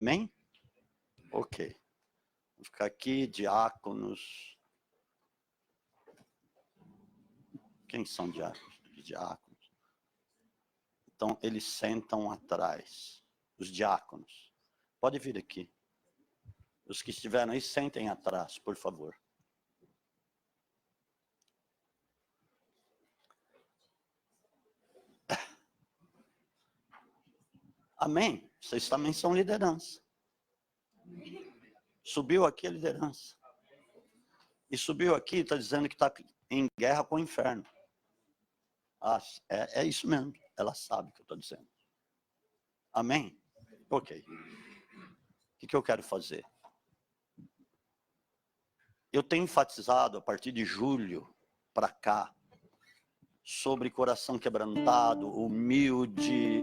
Amém? Ok. Vou ficar aqui, diáconos. Quem são diáconos? Diáconos. Então, eles sentam atrás. Os diáconos. Pode vir aqui. Os que estiveram aí, sentem atrás, por favor. Amém? Vocês também são liderança. Subiu aqui a liderança. E subiu aqui, está dizendo que está em guerra com o inferno. Ah, é isso mesmo. Ela sabe o que eu estou dizendo. Amém? Ok. O que eu quero fazer? Eu tenho enfatizado, a partir de julho para cá, sobre coração quebrantado, humilde,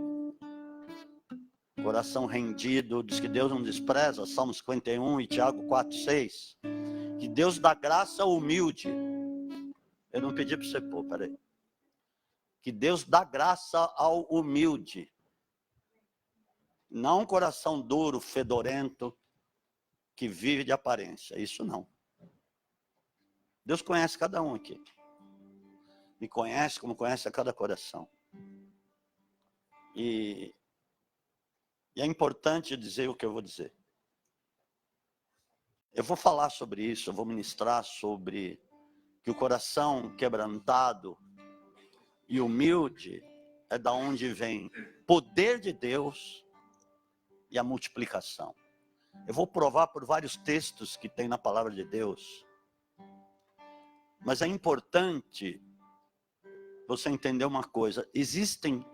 coração rendido. Diz que Deus não despreza, Salmo 51 e Tiago 4:6. Que Deus dá graça ao humilde. Eu não pedi para você pôr, peraí. Que Deus dá graça ao humilde. Não um coração duro, fedorento, que vive de aparência. Isso não. Deus conhece cada um aqui. Me conhece como conhece a cada coração. E é importante dizer o que eu vou dizer. Eu vou falar sobre isso, eu vou ministrar sobre que o coração quebrantado e humilde é da onde vem poder de Deus e a multiplicação. Eu vou provar por vários textos que tem na palavra de Deus. Mas é importante você entender uma coisa. Existem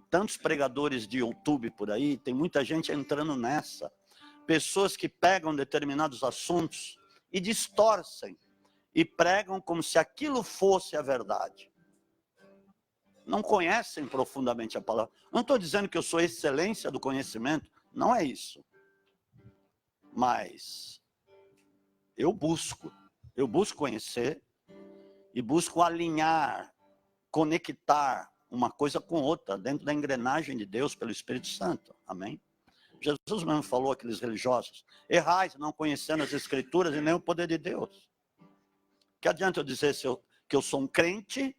tantos pregadores de YouTube por aí, tem muita gente entrando nessa. Pessoas que pegam determinados assuntos e distorcem. E pregam como se aquilo fosse a verdade. Não conhecem profundamente a palavra. Não estou dizendo que eu sou excelência do conhecimento. Não é isso. Mas eu busco conhecer e busco alinhar, conectar uma coisa com outra dentro da engrenagem de Deus pelo Espírito Santo. Amém? Jesus mesmo falou àqueles religiosos: errais não conhecendo as Escrituras e nem o poder de Deus. Que adianta eu dizer que eu sou um crente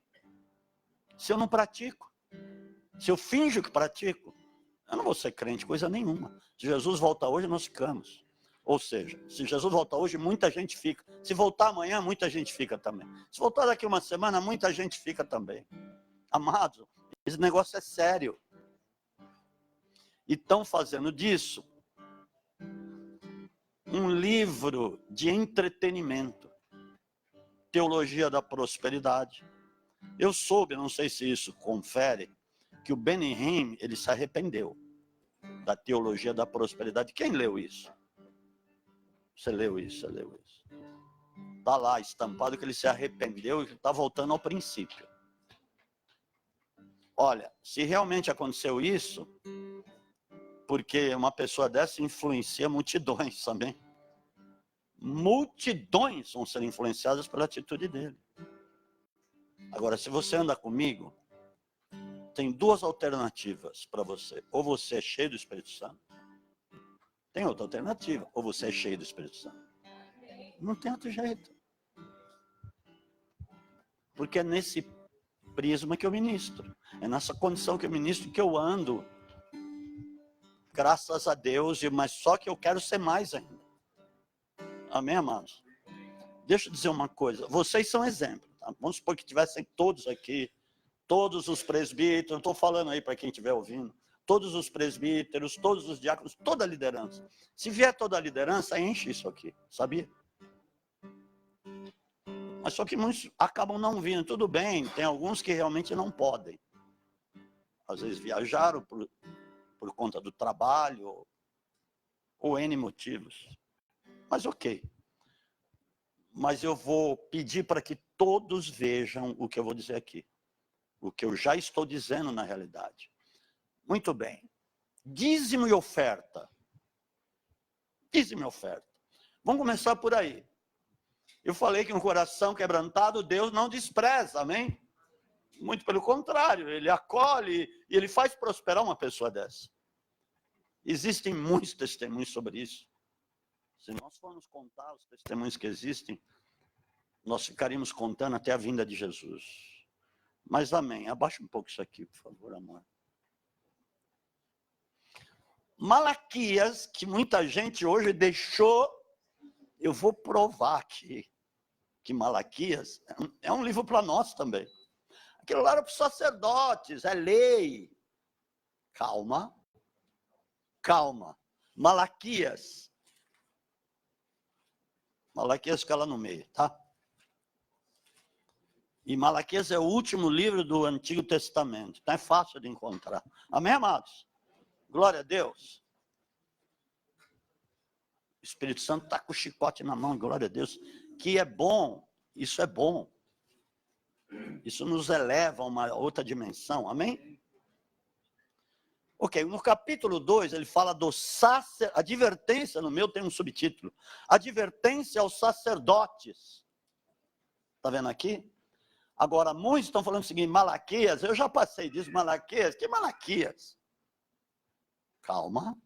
se eu não pratico? Se eu finjo que pratico, eu não vou ser crente, coisa nenhuma. Se Jesus voltar hoje, nós ficamos. Ou seja, se Jesus voltar hoje, muita gente fica. Se voltar amanhã, muita gente fica também. Se voltar daqui uma semana, muita gente fica também. Amados, esse negócio é sério. E estão fazendo disso um livro de entretenimento. Teologia da prosperidade. Eu soube, não sei se isso confere, que o Benny Hinn, ele se arrependeu da teologia da prosperidade. Quem leu isso? Você leu isso? Está lá estampado que ele se arrependeu e está voltando ao princípio. Olha, se realmente aconteceu isso, porque uma pessoa dessa influencia multidões também. Multidões vão ser influenciadas pela atitude dele. Agora, se você anda comigo, tem duas alternativas para você. Ou você é cheio do Espírito Santo. Tem outra alternativa. Ou você é cheio do Espírito Santo. Não tem outro jeito. Porque é nesse prisma que eu ministro. É nessa condição que eu ministro que eu ando. Graças a Deus, mas só que eu quero ser mais ainda. Amém, amados? Deixa eu dizer uma coisa. Vocês são exemplo. Tá? Vamos supor que tivessem todos aqui, todos os presbíteros, estou falando aí para quem estiver ouvindo, todos os presbíteros, todos os diáconos, toda a liderança. Se vier toda a liderança, enche isso aqui, sabia? Mas só que muitos acabam não vindo. Tudo bem, tem alguns que realmente não podem. Às vezes viajaram por conta do trabalho, ou N motivos. Mas ok. Mas eu vou pedir para que todos vejam o que eu vou dizer aqui. O que eu já estou dizendo na realidade. Muito bem. Dízimo e oferta. Dízimo e oferta. Vamos começar por aí. Eu falei que um coração quebrantado, Deus não despreza, amém? Muito pelo contrário, ele acolhe e ele faz prosperar uma pessoa dessa. Existem muitos testemunhos sobre isso. Se nós formos contar os testemunhos que existem, nós ficaríamos contando até a vinda de Jesus. Mas amém. Abaixa um pouco isso aqui, por favor, amor. Malaquias, que muita gente hoje deixou, eu vou provar aqui, que Malaquias é um livro para nós também. Aquilo lá era para os sacerdotes, é lei. Calma. Calma. Malaquias fica lá no meio, tá? E Malaquias é o último livro do Antigo Testamento. Então é fácil de encontrar. Amém, amados? Glória a Deus. O Espírito Santo está com o chicote na mão, glória a Deus. Que é bom, isso é bom. Isso nos eleva a uma outra dimensão, amém? Ok, no capítulo 2 ele fala do advertência, no meu tem um subtítulo. Advertência aos sacerdotes. Está vendo aqui? Agora, muitos estão falando o seguinte, Malaquias, eu já passei disso, Malaquias, que Malaquias? Calma.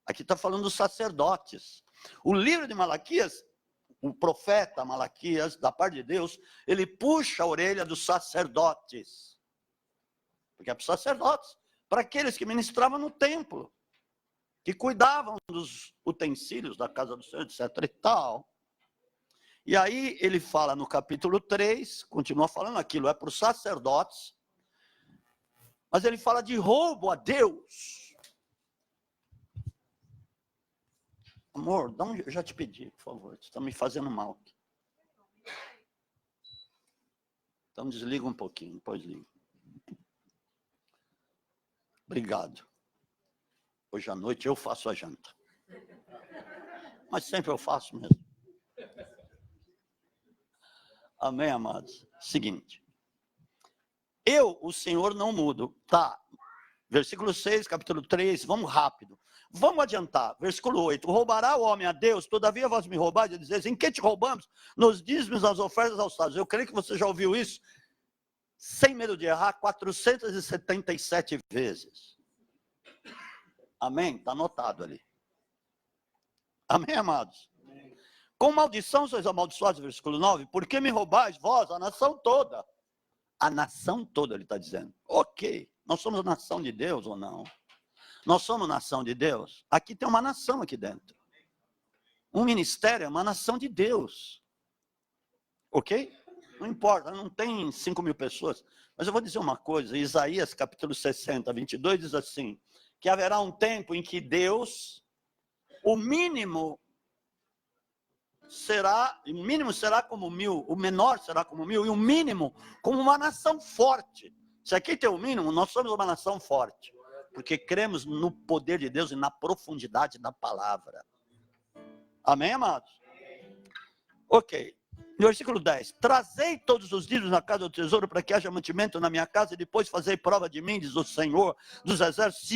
Aqui está falando dos sacerdotes. O livro de Malaquias, o profeta Malaquias, da parte de Deus, ele puxa a orelha dos sacerdotes. Porque é para os sacerdotes, para aqueles que ministravam no templo, que cuidavam dos utensílios da casa do Senhor, etc. e tal. E aí ele fala no capítulo 3, continua falando aquilo, é para os sacerdotes, mas ele fala de roubo a Deus. Amor, eu já te pedi, por favor, você está me fazendo mal. Então desliga um pouquinho, depois liga. Obrigado. Hoje à noite eu faço a janta. Mas sempre eu faço mesmo. Amém, amados? Seguinte. Eu, o Senhor, não mudo. Tá. Versículo 6, capítulo 3, vamos rápido. Vamos adiantar. Versículo 8. Roubará o homem a Deus, todavia vós me roubais, e dizeis, em que te roubamos? Nos dízimos, nas ofertas aos sábios. Eu creio que você já ouviu isso, sem medo de errar, 477 vezes. Amém? Está anotado ali. Amém, amados? Amém. Com maldição sois amaldiçoados, versículo 9, porque me roubais vós, a nação toda. A nação toda, ele está dizendo. Ok, nós somos a nação de Deus ou não? Nós somos nação de Deus? Aqui tem uma nação aqui dentro. Um ministério é uma nação de Deus. Ok? Não importa, não tem 5.000 pessoas. Mas eu vou dizer uma coisa, Isaías capítulo 60, 22 diz assim, que haverá um tempo em que Deus, o mínimo será como 1.000, o menor será como 1.000, e o mínimo como uma nação forte. Se aqui tem o mínimo, nós somos uma nação forte, porque cremos no poder de Deus e na profundidade da palavra. Amém, amados? Ok. Versículo 10. Trazei todos os dízimos na casa do tesouro para que haja mantimento na minha casa e depois fazei prova de mim, diz o Senhor dos exércitos,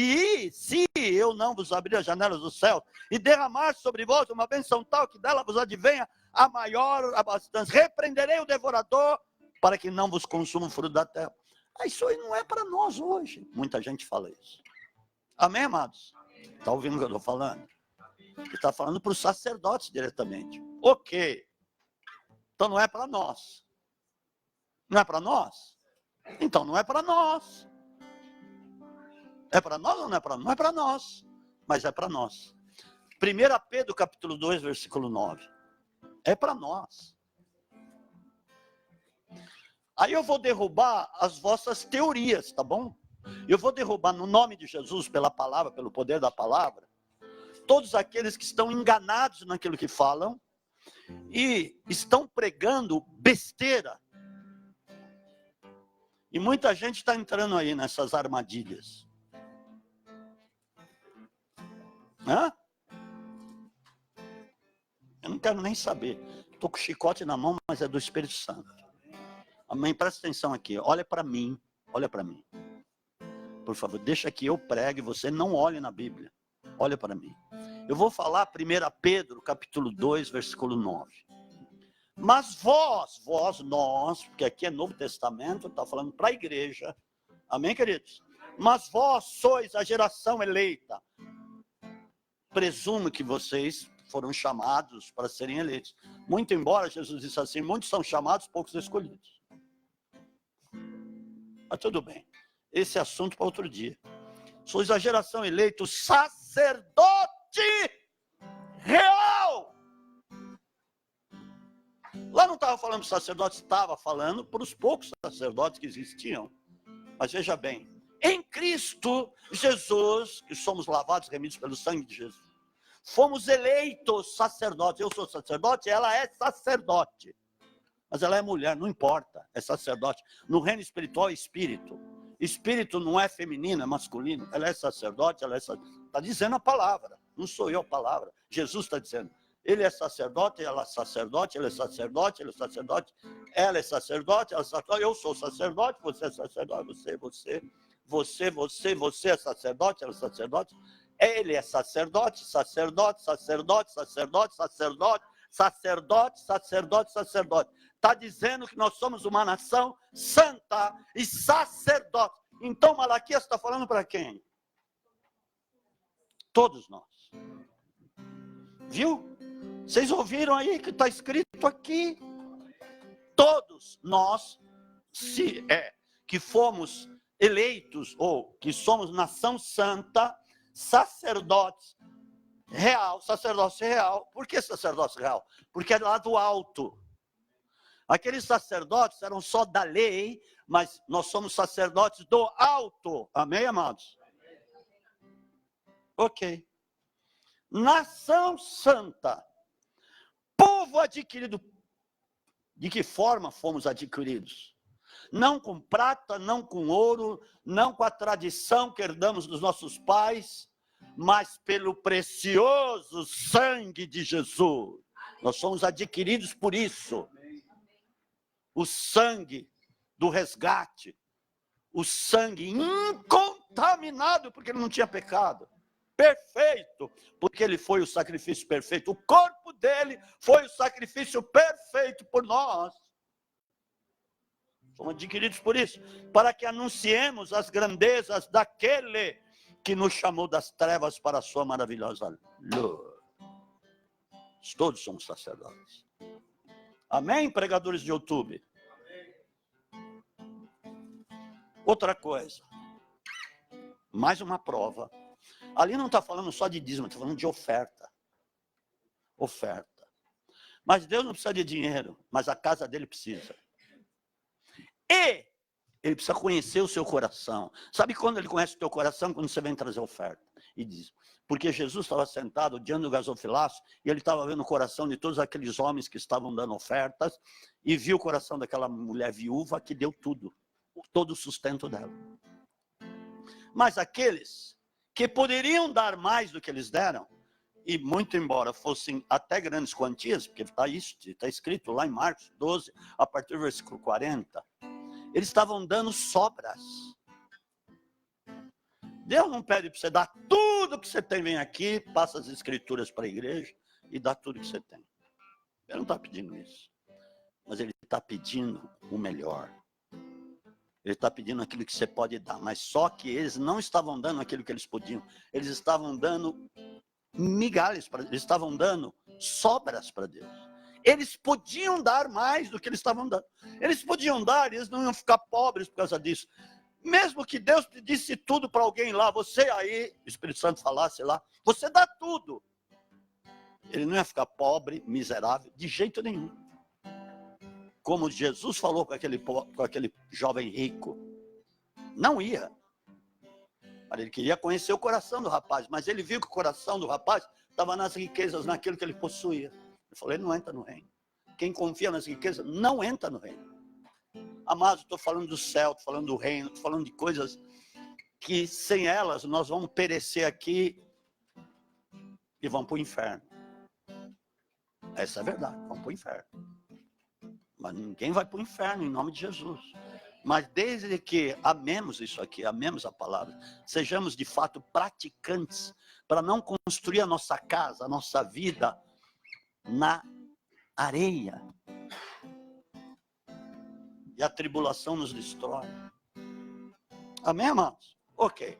se eu não vos abrir as janelas do céu e derramar sobre vós uma bênção tal que dela vos advenha a maior abastança. Repreenderei o devorador para que não vos consuma o fruto da terra. Isso aí não é para nós hoje. Muita gente fala isso. Amém, amados? Está ouvindo o que eu estou falando? Ele está falando para os sacerdotes diretamente. Ok. Então não é para nós. Não é para nós? Então não é para nós. É para nós ou não é para nós? Não é para nós, mas é para nós. 1 Pedro capítulo 2, versículo 9. É para nós. Aí eu vou derrubar as vossas teorias, tá bom? Eu vou derrubar no nome de Jesus, pela palavra, pelo poder da palavra, todos aqueles que estão enganados naquilo que falam, e estão pregando besteira. E muita gente está entrando aí nessas armadilhas. Hã? Eu não quero nem saber. Estou com o chicote na mão, mas é do Espírito Santo. Amém? Presta atenção aqui. Olha para mim. Olha para mim. Por favor, deixa que eu pregue. Você não olhe na Bíblia. Olha para mim. Eu vou falar 1 Pedro, capítulo 2, versículo 9. Mas nós, porque aqui é Novo Testamento, está falando para a igreja. Amém, queridos? Mas vós sois a geração eleita, presumo que vocês foram chamados para serem eleitos. Muito embora Jesus disse assim, muitos são chamados, poucos escolhidos. Mas tudo bem. Esse é assunto para outro dia. Sois a geração eleita, o sacerdote real. Lá não estava falando dos sacerdotes, estava falando para os poucos sacerdotes que existiam. Mas veja bem, em Cristo Jesus, que somos lavados e remidos pelo sangue de Jesus, fomos eleitos sacerdotes. Eu sou sacerdote, ela é sacerdote. Mas ela é mulher, não importa, é sacerdote. No reino espiritual é espírito. Espírito não é feminino, é masculino. Ela é sacerdote, ela é sacerdote. Está dizendo a palavra, não sou eu a palavra. Jesus está dizendo. Ele é sacerdote, ela é sacerdote, ele é sacerdote, ele é sacerdote, ela é sacerdote, ela é sacerdote, eu sou sacerdote, você é sacerdote, você é sacerdote, ela é sacerdote, ele é sacerdote, sacerdote, sacerdote, sacerdote, sacerdote, sacerdote, sacerdote, sacerdote. Está dizendo que nós somos uma nação santa e sacerdote. Então Malaquias está falando para quem? Todos nós. Viu? Vocês ouviram aí que está escrito aqui? Todos nós, que fomos eleitos, ou que somos nação santa, sacerdotes real, sacerdócio real. Por que sacerdócio real? Porque é lá do alto. Aqueles sacerdotes eram só da lei, mas nós somos sacerdotes do alto. Amém, amados? Ok. Nação santa. Povo adquirido. De que forma fomos adquiridos? Não com prata, não com ouro, não com a tradição que herdamos dos nossos pais, mas pelo precioso sangue de Jesus. Nós somos adquiridos por isso. O sangue do resgate, o sangue incontaminado, porque ele não tinha pecado. Perfeito, porque ele foi o sacrifício perfeito. O corpo dele foi o sacrifício perfeito por nós. Somos adquiridos por isso, para que anunciemos as grandezas daquele que nos chamou das trevas para a sua maravilhosa luz. Todos somos sacerdotes. Amém, pregadores de YouTube? Outra coisa, mais uma prova. Ali não está falando só de dízimo, está falando de oferta. Oferta. Mas Deus não precisa de dinheiro, mas a casa dele precisa. E ele precisa conhecer o seu coração. Sabe quando ele conhece o teu coração? Quando você vem trazer oferta. E diz, porque Jesus estava sentado diante do gasofilácio e ele estava vendo o coração de todos aqueles homens que estavam dando ofertas e viu o coração daquela mulher viúva que deu tudo, todo o sustento dela. Mas aqueles que poderiam dar mais do que eles deram, e muito embora fossem até grandes quantias, porque está escrito lá em Marcos 12, a partir do versículo 40, eles estavam dando sobras. Deus não pede para você dar tudo que você tem, vem aqui, passa as escrituras para a igreja e dá tudo que você tem. Ele não está pedindo isso. Mas ele está pedindo o melhor. Ele está pedindo aquilo que você pode dar. Mas só que eles não estavam dando aquilo que eles podiam. Eles estavam dando migalhas para Deus. Eles estavam dando sobras para Deus. Eles podiam dar mais do que eles estavam dando. Eles podiam dar, eles não iam ficar pobres por causa disso. Mesmo que Deus pedisse tudo para alguém lá, você aí, o Espírito Santo falasse lá, você dá tudo. Ele não ia ficar pobre, miserável, de jeito nenhum. Como Jesus falou com aquele jovem rico. Não ia. Ele queria conhecer o coração do rapaz, mas ele viu que o coração do rapaz estava nas riquezas, naquilo que ele possuía. Ele falou, ele não entra no reino. Quem confia nas riquezas não entra no reino. Amados, estou falando do céu, estou falando do reino, estou falando de coisas que sem elas nós vamos perecer aqui e vamos para o inferno. Essa é a verdade, vamos para o inferno. Mas ninguém vai para o inferno em nome de Jesus. Mas desde que amemos isso aqui, amemos a palavra, sejamos de fato praticantes, para não construir a nossa casa, a nossa vida na areia. E a tribulação nos destrói. Amém, amados? Ok.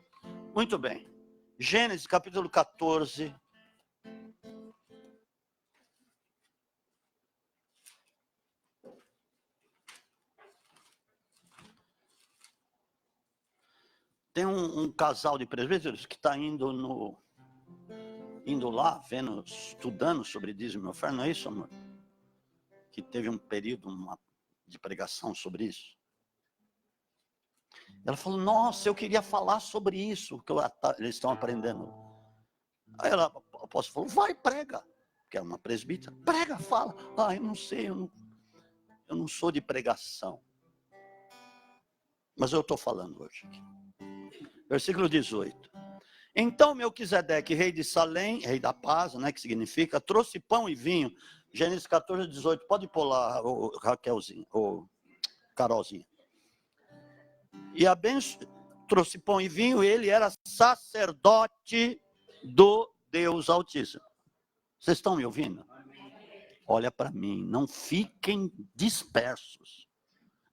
Muito bem. Gênesis capítulo 14, Tem um casal de presbíteros que está indo lá, estudando sobre dízimo e oferta, não é isso, amor? Que teve um período de pregação sobre isso. Ela falou, nossa, eu queria falar sobre isso, que eles estão aprendendo. Aí o apóstolo falou, vai, prega. Que é uma presbítera, prega, fala. Ah, eu não sei, eu não sou de pregação. Mas eu estou falando hoje aqui. Versículo 18. Então Melquisedeque, rei de Salém, rei da paz, né, que significa, trouxe pão e vinho. Gênesis 14, 18. Pode pôr lá, Raquelzinha, Carolzinha. E trouxe pão e vinho, ele era sacerdote do Deus Altíssimo. Vocês estão me ouvindo? Olha para mim, não fiquem dispersos.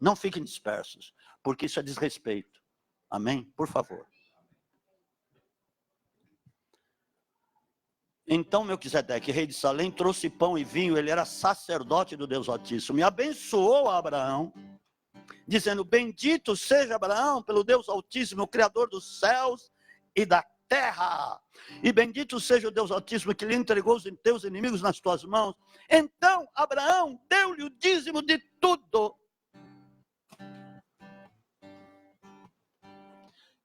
Não fiquem dispersos, porque isso é desrespeito. Amém? Por favor. Então Melquisedeque, rei de Salém, trouxe pão e vinho, ele era sacerdote do Deus Altíssimo, e abençoou a Abraão, dizendo, bendito seja Abraão pelo Deus Altíssimo, o Criador dos céus e da terra, e bendito seja o Deus Altíssimo que lhe entregou os teus inimigos nas tuas mãos. Então Abraão deu-lhe o dízimo de tudo.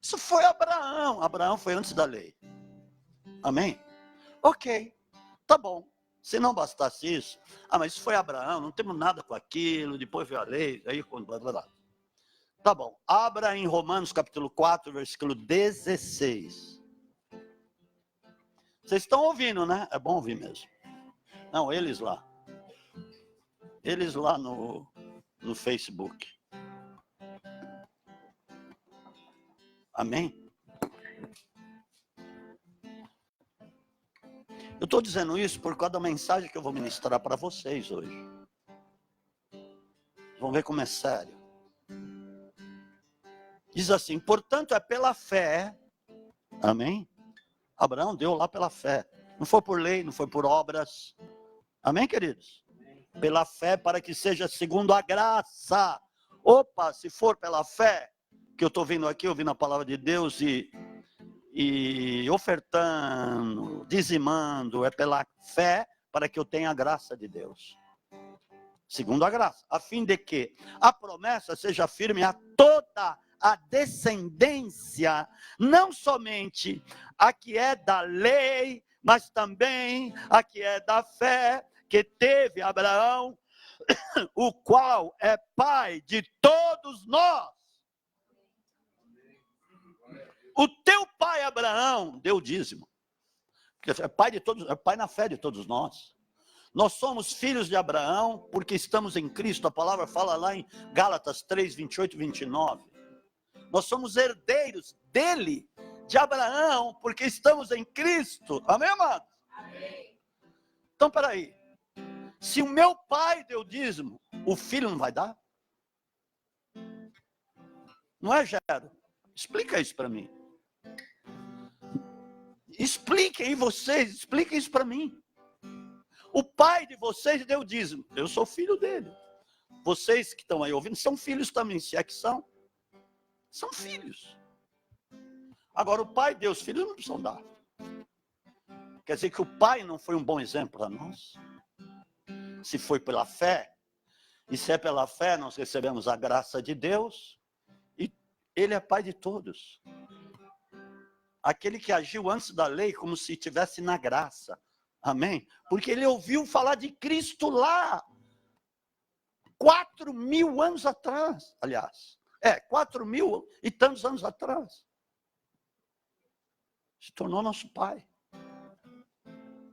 Isso foi Abraão. Abraão foi antes da lei. Amém? Ok, tá bom. Se não bastasse isso, mas isso foi Abraão, não temos nada com aquilo, depois veio a lei, aí quando tá bom. Abra em Romanos capítulo 4, versículo 16. Vocês estão ouvindo, né? É bom ouvir mesmo. Não, eles lá. Eles lá no Facebook. Amém? Eu estou dizendo isso por causa da mensagem que eu vou ministrar para vocês hoje. Vamos ver como é sério. Diz assim, portanto é pela fé, amém? Abraão deu lá pela fé. Não foi por lei, não foi por obras. Amém, queridos? Pela fé, para que seja segundo a graça. Opa, se for pela fé, que eu estou vindo aqui, ouvindo a palavra de Deus e ofertando, dizimando, é pela fé para que eu tenha a graça de Deus. Segundo a graça, a fim de que a promessa seja firme a toda a descendência, não somente a que é da lei, mas também a que é da fé que teve Abraão, o qual é pai de todos nós. O teu pai Abraão deu o dízimo. É pai de todos, é pai na fé de todos nós. Nós somos filhos de Abraão porque estamos em Cristo. A palavra fala lá em Gálatas 3, 28 e 29. Nós somos herdeiros dele, de Abraão, porque estamos em Cristo. Amém, amados? Amém. Então, peraí. Se o meu pai deu dízimo, o filho não vai dar? Não é, Gero? Explica isso para mim. Expliquem vocês, expliquem isso para mim. O pai de vocês deu dízimo. Eu sou filho dele. Vocês que estão aí ouvindo são filhos também, se é que são. São filhos. Agora, o pai deu, os filhos não precisam dar. Quer dizer que o pai não foi um bom exemplo para nós? Se foi pela fé, e se é pela fé, nós recebemos a graça de Deus, e ele é pai de todos. Aquele que agiu antes da lei como se estivesse na graça. Amém? Porque ele ouviu falar de Cristo lá, 4.000 anos atrás, aliás. 4.000 e tantos anos atrás. Se tornou nosso pai.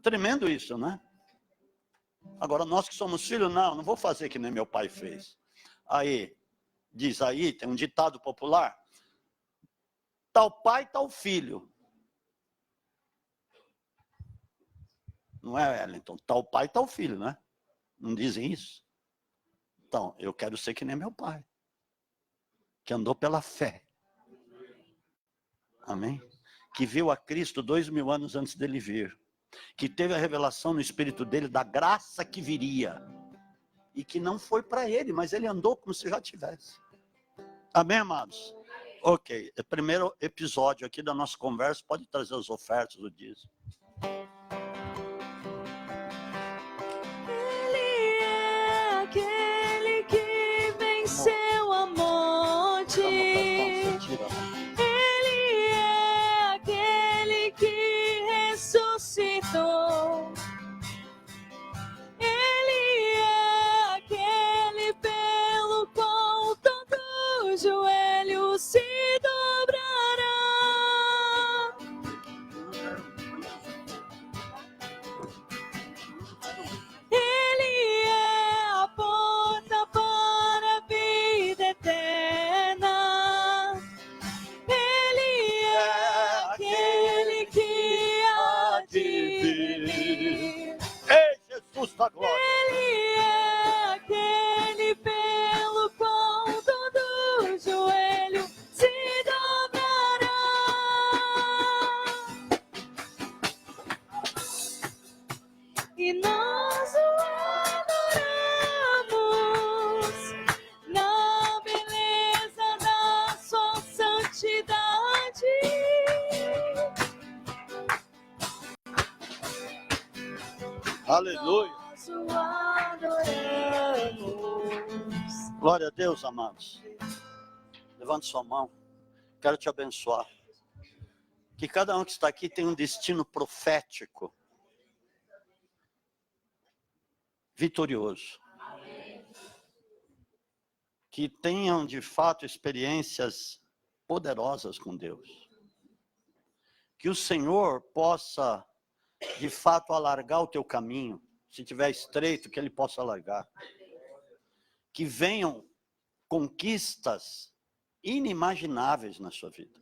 Tremendo isso, né? Agora, nós que somos filhos, não vou fazer que nem meu pai fez. Aí, diz aí, tem um ditado popular, tal pai, tal filho. Não é, Wellington? Tal pai, tal filho, né? Não dizem isso? Então, eu quero ser que nem meu pai, que andou pela fé. Amém? Que viu a Cristo 2.000 anos antes dele vir. Que teve a revelação no espírito dele da graça que viria. E que não foi para ele, mas ele andou como se já tivesse. Amém, amados? Ok, é o primeiro episódio aqui da nossa conversa, pode trazer as ofertas do dízimo. Ele é aquele que venceu a morte. Ele é aquele que ressuscitou. Ele é aquele pelo qual todo joelho se dobrará. Ele é a porta para a vida eterna. Ele é aquele que há de vir. Ei, Jesus da glória! Ele é aquele pelo qual todo joelho se dobrará. E nós o adoramos na beleza da sua santidade. Aleluia! Nós o adoramos. Glória a Deus, amados. Levante sua mão. Quero te abençoar. Que cada um que está aqui tem um destino profético. Vitorioso. Que tenham, de fato, experiências poderosas com Deus. Que o Senhor possa, de fato, alargar o teu caminho. Se tiver estreito, que Ele possa alargar. Que venham conquistas inimagináveis na sua vida.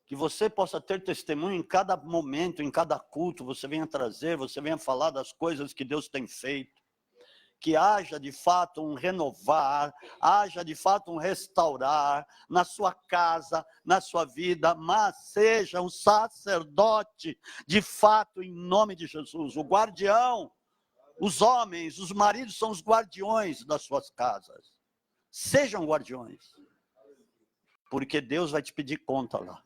Que você possa ter testemunho em cada momento, em cada culto, você venha trazer, você venha falar das coisas que Deus tem feito. Que haja de fato um renovar, haja de fato um restaurar na sua casa, na sua vida, mas seja um sacerdote de fato em nome de Jesus, o guardião. Os homens, os maridos são os guardiões das suas casas. Sejam guardiões, porque Deus vai te pedir conta lá.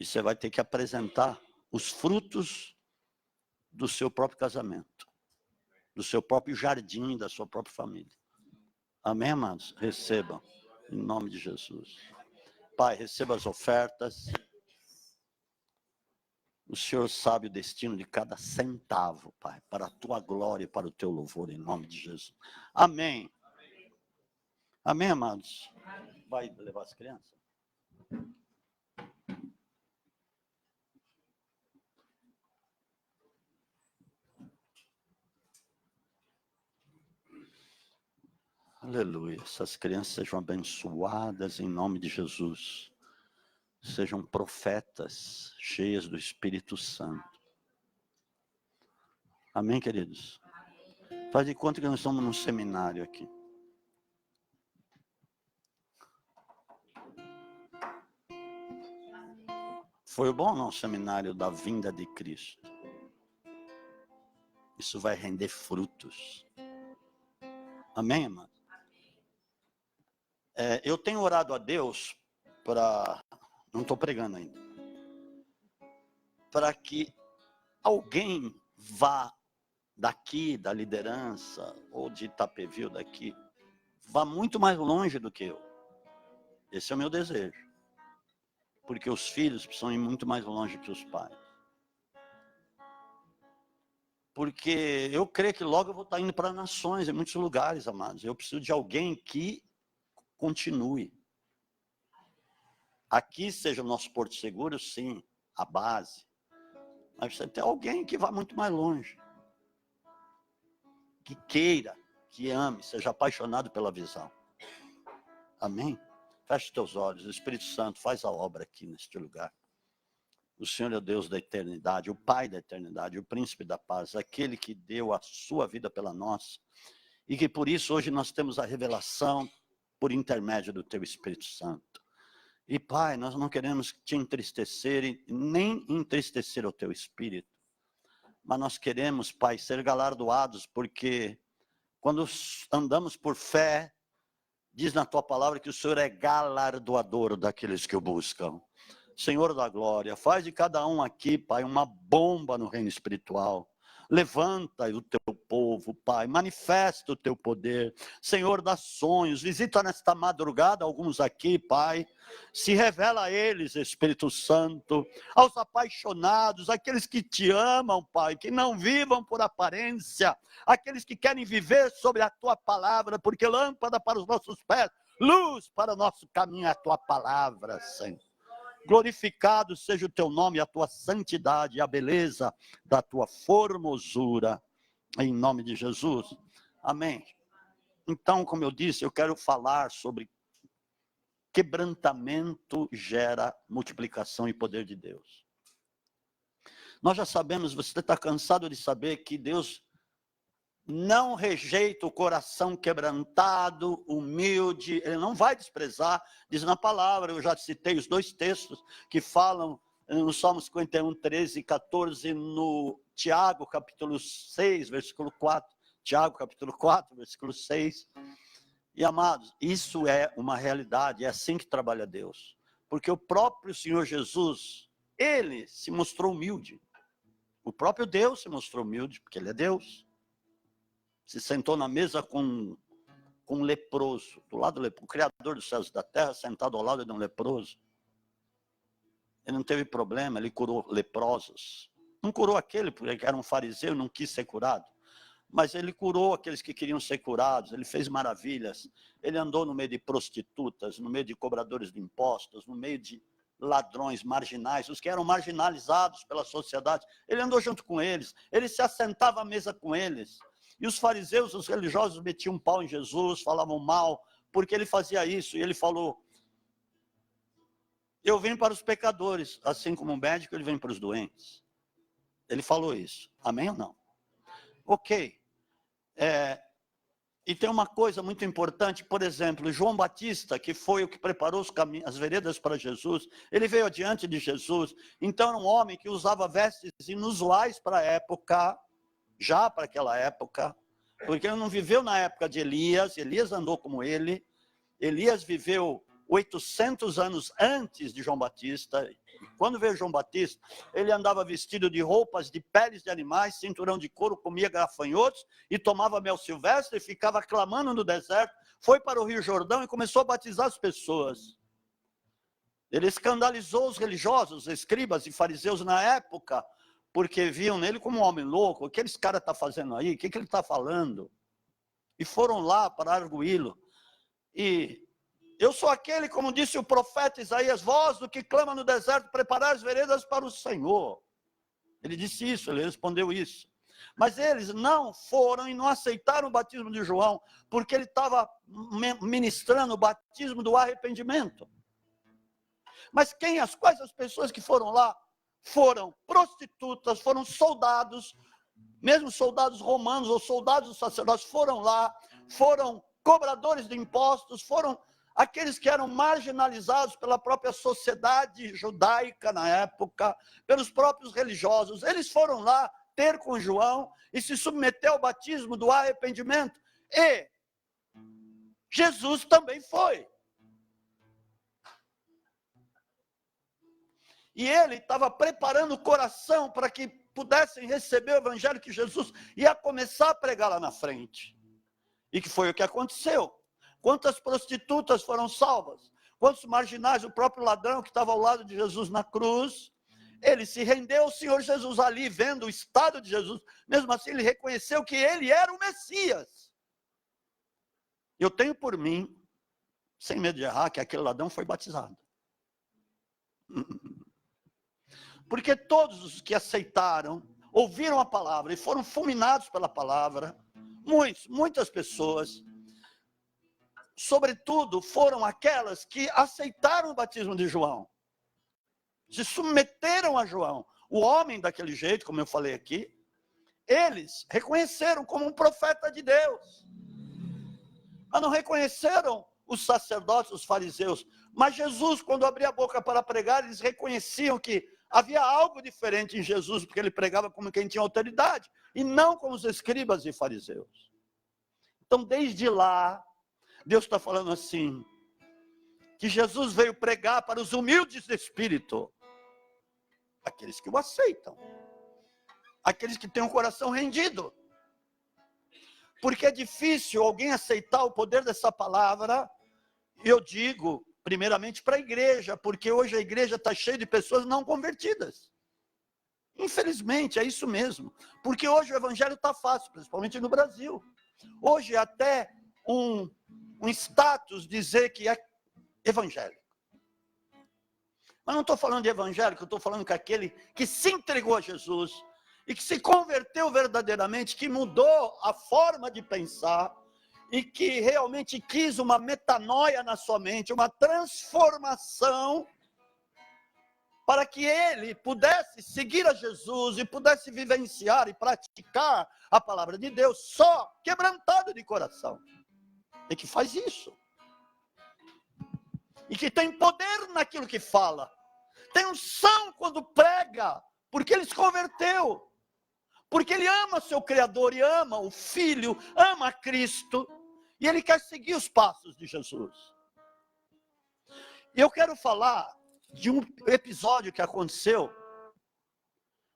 E você vai ter que apresentar os frutos do seu próprio casamento, do seu próprio jardim, da sua própria família. Amém, amados? Recebam, em nome de Jesus. Pai, receba as ofertas. O Senhor sabe o destino de cada centavo, Pai, para a tua glória e para o teu louvor, em nome de Jesus. Amém. Amém, amados? Vai levar as crianças? Aleluia. Essas crianças sejam abençoadas em nome de Jesus. Sejam profetas cheias do Espírito Santo. Amém, queridos? Faz de conta que nós estamos num seminário aqui. Foi bom não o seminário da vinda de Cristo? Isso vai render frutos. Amém, irmão? Eu tenho orado a Deus para... Não estou pregando ainda. Para que alguém vá daqui, da liderança, ou de Itapevi, ou daqui, vá muito mais longe do que eu. Esse é o meu desejo. Porque os filhos precisam ir muito mais longe que os pais. Porque eu creio que logo eu vou estar indo para nações, em muitos lugares, amados. Eu preciso de alguém que continue. Aqui seja o nosso porto seguro, sim, a base. Mas precisa ter alguém que vá muito mais longe. Que queira, que ame, seja apaixonado pela visão. Amém? Feche os teus olhos, o Espírito Santo faz a obra aqui neste lugar. O Senhor é o Deus da eternidade, o Pai da eternidade, o Príncipe da paz, aquele que deu a sua vida pela nossa. E que por isso hoje nós temos a revelação por intermédio do teu Espírito Santo. E Pai, nós não queremos te entristecer e nem entristecer o teu Espírito. Mas nós queremos, Pai, ser galardoados, porque quando andamos por fé, Diz na tua palavra que o Senhor é galardoador daqueles que o buscam. Senhor da glória, faz de cada um aqui, Pai, uma bomba no reino espiritual. Levanta o teu povo, Pai, manifesta o teu poder. Senhor, dá sonhos, visita nesta madrugada alguns aqui, Pai. Se revela a eles, Espírito Santo, aos apaixonados, aqueles que te amam, Pai, que não vivam por aparência, aqueles que querem viver sobre a tua palavra, porque lâmpada para os nossos pés, luz para o nosso caminho é a tua palavra, Senhor. Glorificado seja o teu nome, a tua santidade, a beleza da tua formosura, em nome de Jesus. Amém. Então, como eu disse, eu quero falar sobre quebrantamento gera multiplicação e poder de Deus. Nós já sabemos, você está cansado de saber que Deus não rejeita o coração quebrantado, humilde, ele não vai desprezar, diz na palavra, eu já citei os 2 textos que falam no Salmo 51, 13 e 14, no Tiago, capítulo 6, versículo 4, Tiago, capítulo 4, versículo 6, e amados, isso é uma realidade, é assim que trabalha Deus, porque o próprio Senhor Jesus, ele se mostrou humilde, o próprio Deus se mostrou humilde, porque ele é Deus. Se sentou na mesa com um leproso, do lado do leproso, o Criador dos céus e da terra, sentado ao lado de um leproso. Ele não teve problema, ele curou leprosos. Não curou aquele porque era um fariseu e não quis ser curado, mas ele curou aqueles que queriam ser curados, ele fez maravilhas. Ele andou no meio de prostitutas, no meio de cobradores de impostos, no meio de ladrões, marginais, os que eram marginalizados pela sociedade. Ele andou junto com eles, ele se assentava à mesa com eles. E os fariseus, os religiosos, metiam um pau em Jesus, falavam mal, porque ele fazia isso. E ele falou, eu vim para os pecadores, assim como um médico, ele vem para os doentes. Ele falou isso. Amém ou não? Ok. E tem uma coisa muito importante, por exemplo, João Batista, que foi o que preparou os caminhos, as veredas para Jesus, ele veio adiante de Jesus. Então era um homem que usava vestes inusuais para a época, já para aquela época, porque ele não viveu na época de Elias, Elias andou como ele, Elias viveu 800 anos antes de João Batista. Quando veio João Batista, ele andava vestido de roupas de peles de animais, cinturão de couro, comia gafanhotos e tomava mel silvestre e ficava clamando no deserto, foi para o Rio Jordão e começou a batizar as pessoas. Ele escandalizou os religiosos, escribas e fariseus na época, porque viam nele como um homem louco. O que esse cara está fazendo aí? O que ele está falando? E foram lá para arguí-lo. E eu sou aquele, como disse o profeta Isaías, voz do que clama no deserto, preparar as veredas para o Senhor. Ele disse isso, ele respondeu isso. Mas eles não foram e não aceitaram o batismo de João, porque ele estava ministrando o batismo do arrependimento. Mas quais as pessoas que foram lá? Foram prostitutas, foram soldados, mesmo soldados romanos ou soldados dos sacerdotes foram lá, foram cobradores de impostos, foram aqueles que eram marginalizados pela própria sociedade judaica na época, pelos próprios religiosos. Eles foram lá ter com João e se submeter ao batismo do arrependimento. E Jesus também foi. E ele estava preparando o coração para que pudessem receber o evangelho que Jesus ia começar a pregar lá na frente. E que foi o que aconteceu. Quantas prostitutas foram salvas? Quantos marginais, o próprio ladrão que estava ao lado de Jesus na cruz, ele se rendeu ao Senhor Jesus ali, vendo o estado de Jesus. Mesmo assim, ele reconheceu que ele era o Messias. Eu tenho por mim, sem medo de errar, que aquele ladrão foi batizado. Porque todos os que aceitaram, ouviram a palavra e foram fulminados pela palavra, muitas pessoas, sobretudo foram aquelas que aceitaram o batismo de João, se submeteram a João, o homem daquele jeito, como eu falei aqui, eles reconheceram como um profeta de Deus, mas não reconheceram os sacerdotes, os fariseus. Mas Jesus, quando abria a boca para pregar, eles reconheciam que havia algo diferente em Jesus, porque ele pregava como quem tinha autoridade, e não como os escribas e fariseus. Então, desde lá, Deus está falando assim, que Jesus veio pregar para os humildes de espírito, aqueles que o aceitam, aqueles que têm um coração rendido. Porque é difícil alguém aceitar o poder dessa palavra, eu digo, primeiramente para a igreja, porque hoje a igreja está cheia de pessoas não convertidas. Infelizmente, é isso mesmo. Porque hoje o evangelho está fácil, principalmente no Brasil. Hoje até um status dizer que é evangélico. Mas não estou falando de evangélico, eu estou falando com aquele que se entregou a Jesus e que se converteu verdadeiramente, que mudou a forma de pensar e que realmente quis uma metanoia na sua mente, uma transformação para que ele pudesse seguir a Jesus e pudesse vivenciar e praticar a palavra de Deus, só quebrantado de coração. E que faz isso. E que tem poder naquilo que fala. Tem unção quando prega, porque ele se converteu. Porque ele ama seu Criador e ama o Filho, ama Cristo. E ele quer seguir os passos de Jesus. E eu quero falar de um episódio que aconteceu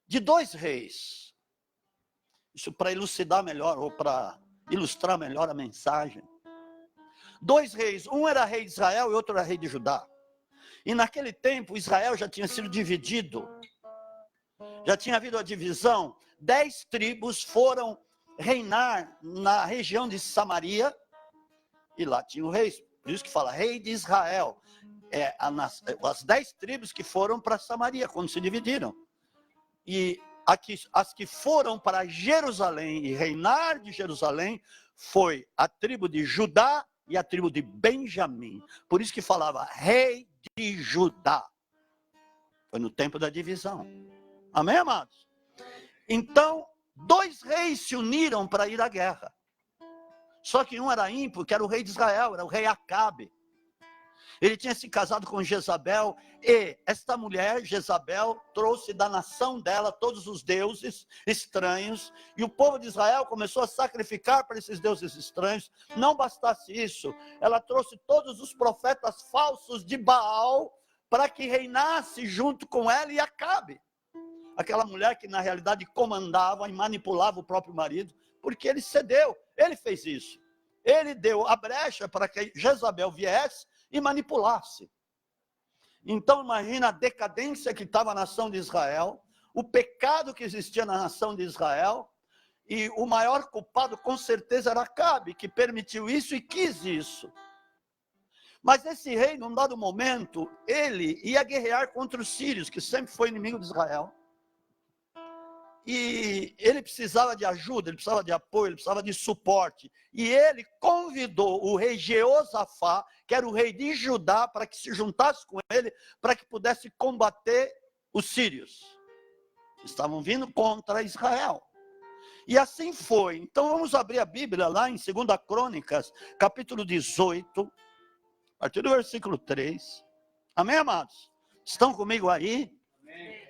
de 2 reis. Isso para elucidar melhor, ou para ilustrar melhor a mensagem. 2 reis, um era rei de Israel e outro era rei de Judá. E naquele tempo Israel já tinha sido dividido. Já tinha havido a divisão. 10 tribos foram reinar na região de Samaria. E lá tinha o rei, por isso que fala rei de Israel. As 10 tribos que foram para Samaria, quando se dividiram. E as que foram para Jerusalém e reinar de Jerusalém, foi a tribo de Judá e a tribo de Benjamim. Por isso que falava rei de Judá. Foi no tempo da divisão. Amém, amados? Então, 2 reis se uniram para ir à guerra. Só que um era ímpio, que era o rei de Israel, era o rei Acabe. Ele tinha se casado com Jezabel, e esta mulher, Jezabel, trouxe da nação dela todos os deuses estranhos, e o povo de Israel começou a sacrificar para esses deuses estranhos. Não bastasse isso, ela trouxe todos os profetas falsos de Baal, para que reinasse junto com ela e Acabe. Aquela mulher que na realidade comandava e manipulava o próprio marido, porque ele cedeu, ele fez isso. Ele deu a brecha para que Jezabel viesse e manipulasse. Então imagina a decadência que estava a nação de Israel, o pecado que existia na nação de Israel, e o maior culpado com certeza era Acabe, que permitiu isso e quis isso. Mas esse rei, num dado momento, ele ia guerrear contra os sírios, que sempre foi inimigo de Israel. E ele precisava de ajuda, ele precisava de apoio, ele precisava de suporte. E ele convidou o rei Jeosafá, que era o rei de Judá, para que se juntasse com ele, para que pudesse combater os sírios, que estavam vindo contra Israel. E assim foi. Então vamos abrir a Bíblia lá em 2 Crônicas, capítulo 18, a partir do versículo 3. Amém, amados? Estão comigo aí? Amém.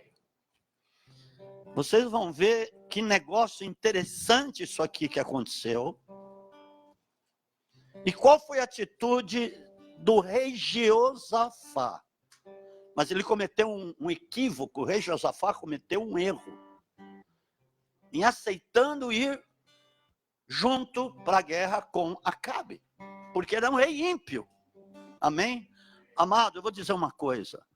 Vocês vão ver que negócio interessante isso aqui que aconteceu. E qual foi a atitude do rei Jeosafá? Mas ele cometeu um equívoco, o rei Jeosafá cometeu um erro. Em aceitando ir junto para a guerra com Acabe. Porque era um rei ímpio. Amém? Amado, eu vou dizer uma coisa.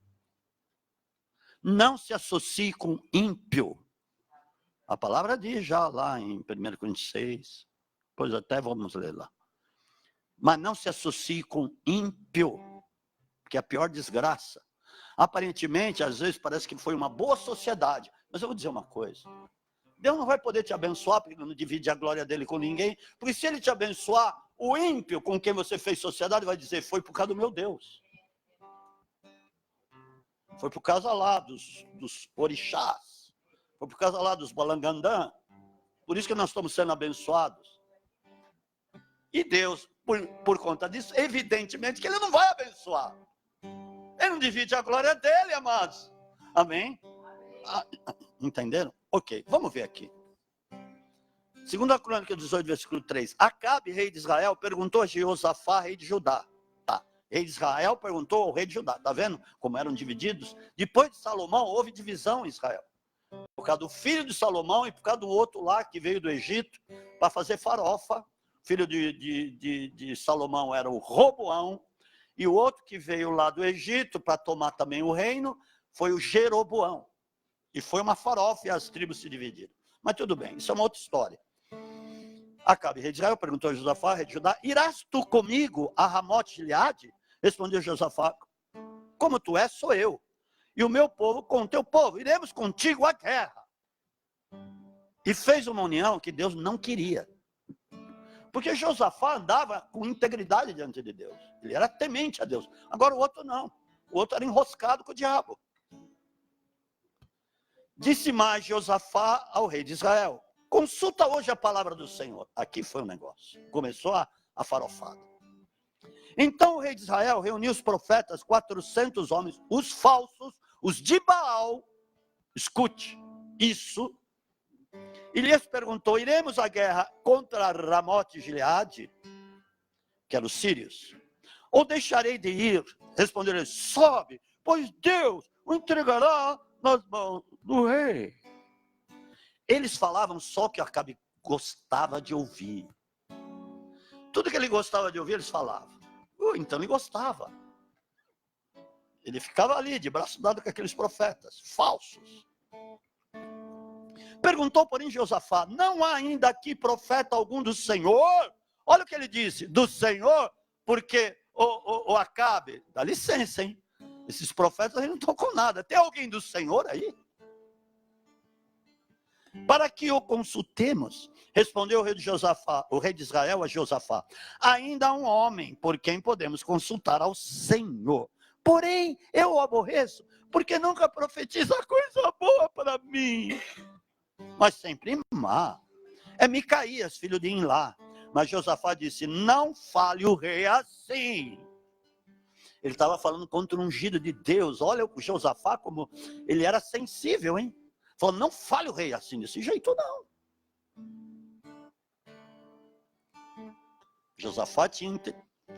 Não se associe com ímpio. A palavra diz já lá em 1 Coríntios 6, pois até vamos ler lá. Mas não se associe com ímpio, que é a pior desgraça. Aparentemente, às vezes parece que foi uma boa sociedade, mas eu vou dizer uma coisa. Deus não vai poder te abençoar, porque não divide a glória dele com ninguém, porque se ele te abençoar, o ímpio com quem você fez sociedade vai dizer, foi por causa do meu Deus. Foi por causa lá dos orixás. Foi por causa lá dos balangandã. Por isso que nós estamos sendo abençoados. E Deus, por conta disso, evidentemente que ele não vai abençoar. Ele não divide a glória dele, amados. Amém? Ah, entenderam? Ok, vamos ver aqui. Segunda Crônica 18, versículo 3. Acabe, rei de Israel, perguntou a Jeosafá, rei de Judá. Tá. Rei de Israel perguntou ao rei de Judá. Tá vendo como eram divididos? Depois de Salomão, houve divisão em Israel. Por causa do filho de Salomão e por causa do outro lá que veio do Egito para fazer farofa. O filho de Salomão era o Roboão. E o outro que veio lá do Egito para tomar também o reino foi o Jeroboão. E foi uma farofa e as tribos se dividiram. Mas tudo bem, isso é uma outra história. Acabe, rei de Israel, perguntou a Josafá, rei de Judá, irás tu comigo a Ramote Gileade? Respondeu Josafá, como tu és, sou eu. E o meu povo com o teu povo, iremos contigo à guerra. E fez uma união que Deus não queria. Porque Josafá andava com integridade diante de Deus. Ele era temente a Deus. Agora o outro não. O outro era enroscado com o diabo. Disse mais Josafá ao rei de Israel, consulta hoje a palavra do Senhor. Aqui foi o negócio. Começou a farofada. Então o rei de Israel reuniu os profetas, 400 homens, os falsos, os de Baal. Escute isso. E lhes perguntou, iremos à guerra contra Ramote Gileade, que eram os sírios, ou deixarei de ir? Responderam, sobe, pois Deus o entregará nas mãos do rei. Eles falavam só o que Acabe gostava de ouvir. Tudo que ele gostava de ouvir, eles falavam. Então ele gostava. Ele ficava ali, de braço dado com aqueles profetas falsos. Perguntou, porém, Josafá, não há ainda aqui profeta algum do Senhor? Olha o que ele disse, do Senhor, porque o Acabe, dá licença, hein? Esses profetas aí não estão com nada. Tem alguém do Senhor aí? Para que o consultemos, respondeu o rei de Josafá, o rei de Israel a Josafá, ainda há um homem por quem podemos consultar ao Senhor. Porém, eu o aborreço, porque nunca profetiza coisa boa para mim, mas sempre má. É Micaías, filho de Imlá. Mas Josafá disse, não fale o rei assim. Ele estava falando contra o ungido de Deus. Olha o Josafá como ele era sensível, hein? Falou, não fale o rei assim, desse jeito não. Josafá tinha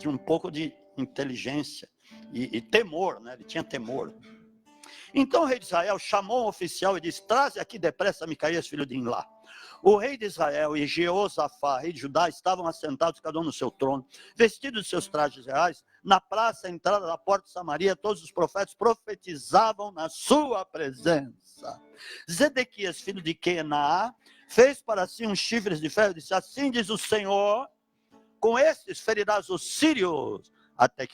um pouco de inteligência e temor, né? Ele tinha temor. Então o rei de Israel chamou um oficial e disse, traze aqui depressa Micaías, filho de Imlá. O rei de Israel e Jeosafá, rei de Judá, estavam assentados, cada um no seu trono, vestidos de seus trajes reais, na praça, à entrada da porta de Samaria, todos os profetas profetizavam na sua presença. Zedequias, filho de Quenaá, fez para si uns chifres de ferro e disse, assim diz o Senhor, com estes ferirás os sírios, até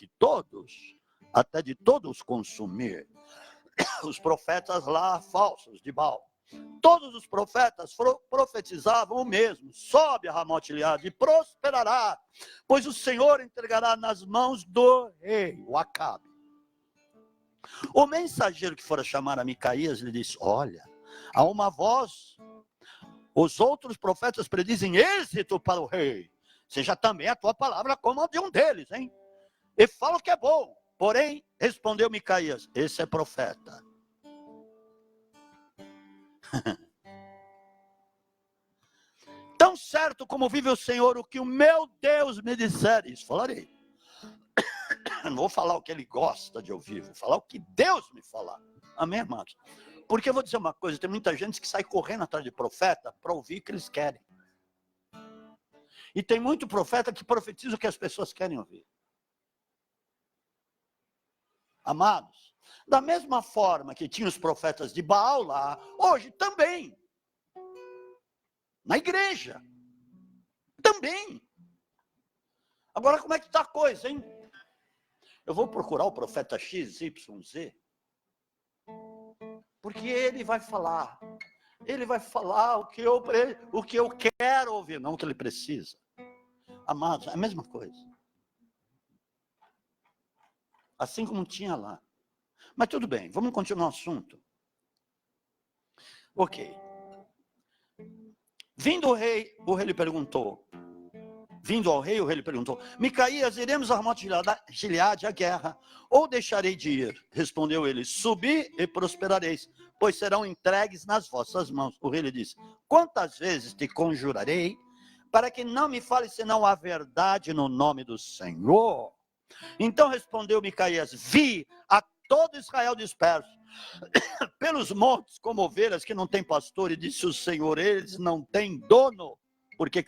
de todos consumir. Os profetas lá falsos de Baal. Todos os profetas profetizavam o mesmo. Sobe a Ramote Gileade e prosperará, pois o Senhor entregará nas mãos do rei, o Acabe. O mensageiro que fora chamar a Micaías lhe disse, olha, há uma voz, os outros profetas predizem êxito para o rei. Seja também a tua palavra como a de um deles, hein? E fala o que é bom. Porém, respondeu Micaías, esse é profeta. Tão certo como vive o Senhor, o que o meu Deus me disser, isso falarei. Não vou falar o que ele gosta de ouvir, vou falar o que Deus me falar. Amém, amados? Porque eu vou dizer uma coisa, tem muita gente que sai correndo atrás de profeta para ouvir o que eles querem. E tem muito profeta que profetiza o que as pessoas querem ouvir. Amados, da mesma forma que tinha os profetas de Baal lá, hoje também. Na igreja. Também. Agora como é que está a coisa, hein? Eu vou procurar o profeta XYZ. Porque ele vai falar. Ele vai falar o que eu quero ouvir, não o que ele precisa. Amados, é a mesma coisa. Assim como tinha lá. Mas tudo bem, vamos continuar o assunto. Ok. Vindo ao rei, o rei lhe perguntou. Micaías, iremos a Ramote Gileade à guerra, ou deixarei de ir? Respondeu ele, subi e prosperareis, pois serão entregues nas vossas mãos. O rei lhe disse, quantas vezes te conjurarei, para que não me fale senão a verdade no nome do Senhor? Então respondeu Micaías: vi a todo Israel disperso pelos montes como ovelhas que não têm pastor, e disse o Senhor: eles não têm dono, porque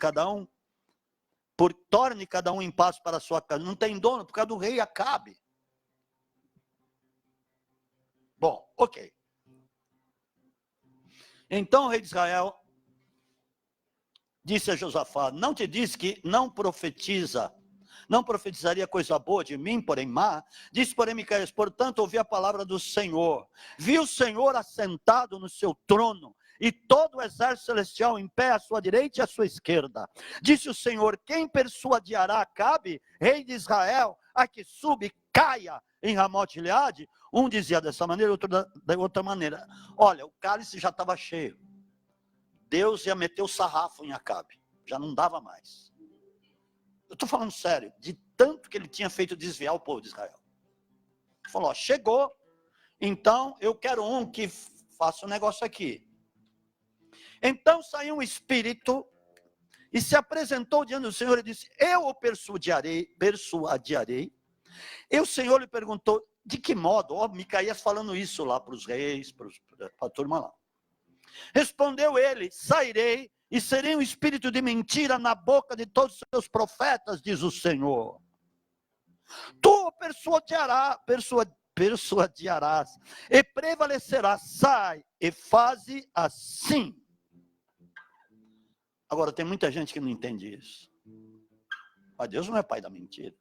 torne cada um em paz para a sua casa. Não tem dono por causa do rei Acabe. Bom, ok. Então o rei de Israel disse a Josafá: não te disse que não profetizaria coisa boa de mim, porém má? Disse, porém, Micaías: portanto, ouvi a palavra do Senhor. Vi o Senhor assentado no seu trono, e todo o exército celestial em pé à sua direita e à sua esquerda. Disse o Senhor: quem persuadirá Acabe, rei de Israel, a que suba e caia em Ramote-Gileade? Um dizia dessa maneira, outro da outra maneira. Olha, o cálice já estava cheio. Deus ia meter o sarrafo em Acabe. Já não dava mais. Eu estou falando sério, de tanto que ele tinha feito desviar o povo de Israel. Ele falou: ó, chegou, então eu quero um que faça um negócio aqui. Então saiu um espírito e se apresentou diante do Senhor e disse: eu o persuadirei. E o Senhor lhe perguntou: de que modo? Ó, Micaías falando isso lá para os reis, para a turma lá. Respondeu ele: sairei e serei um espírito de mentira na boca de todos os seus profetas, diz o Senhor. Tu o persuadirás e prevalecerás. Sai e faze assim. Agora, tem muita gente que não entende isso. Mas Deus não é pai da mentira.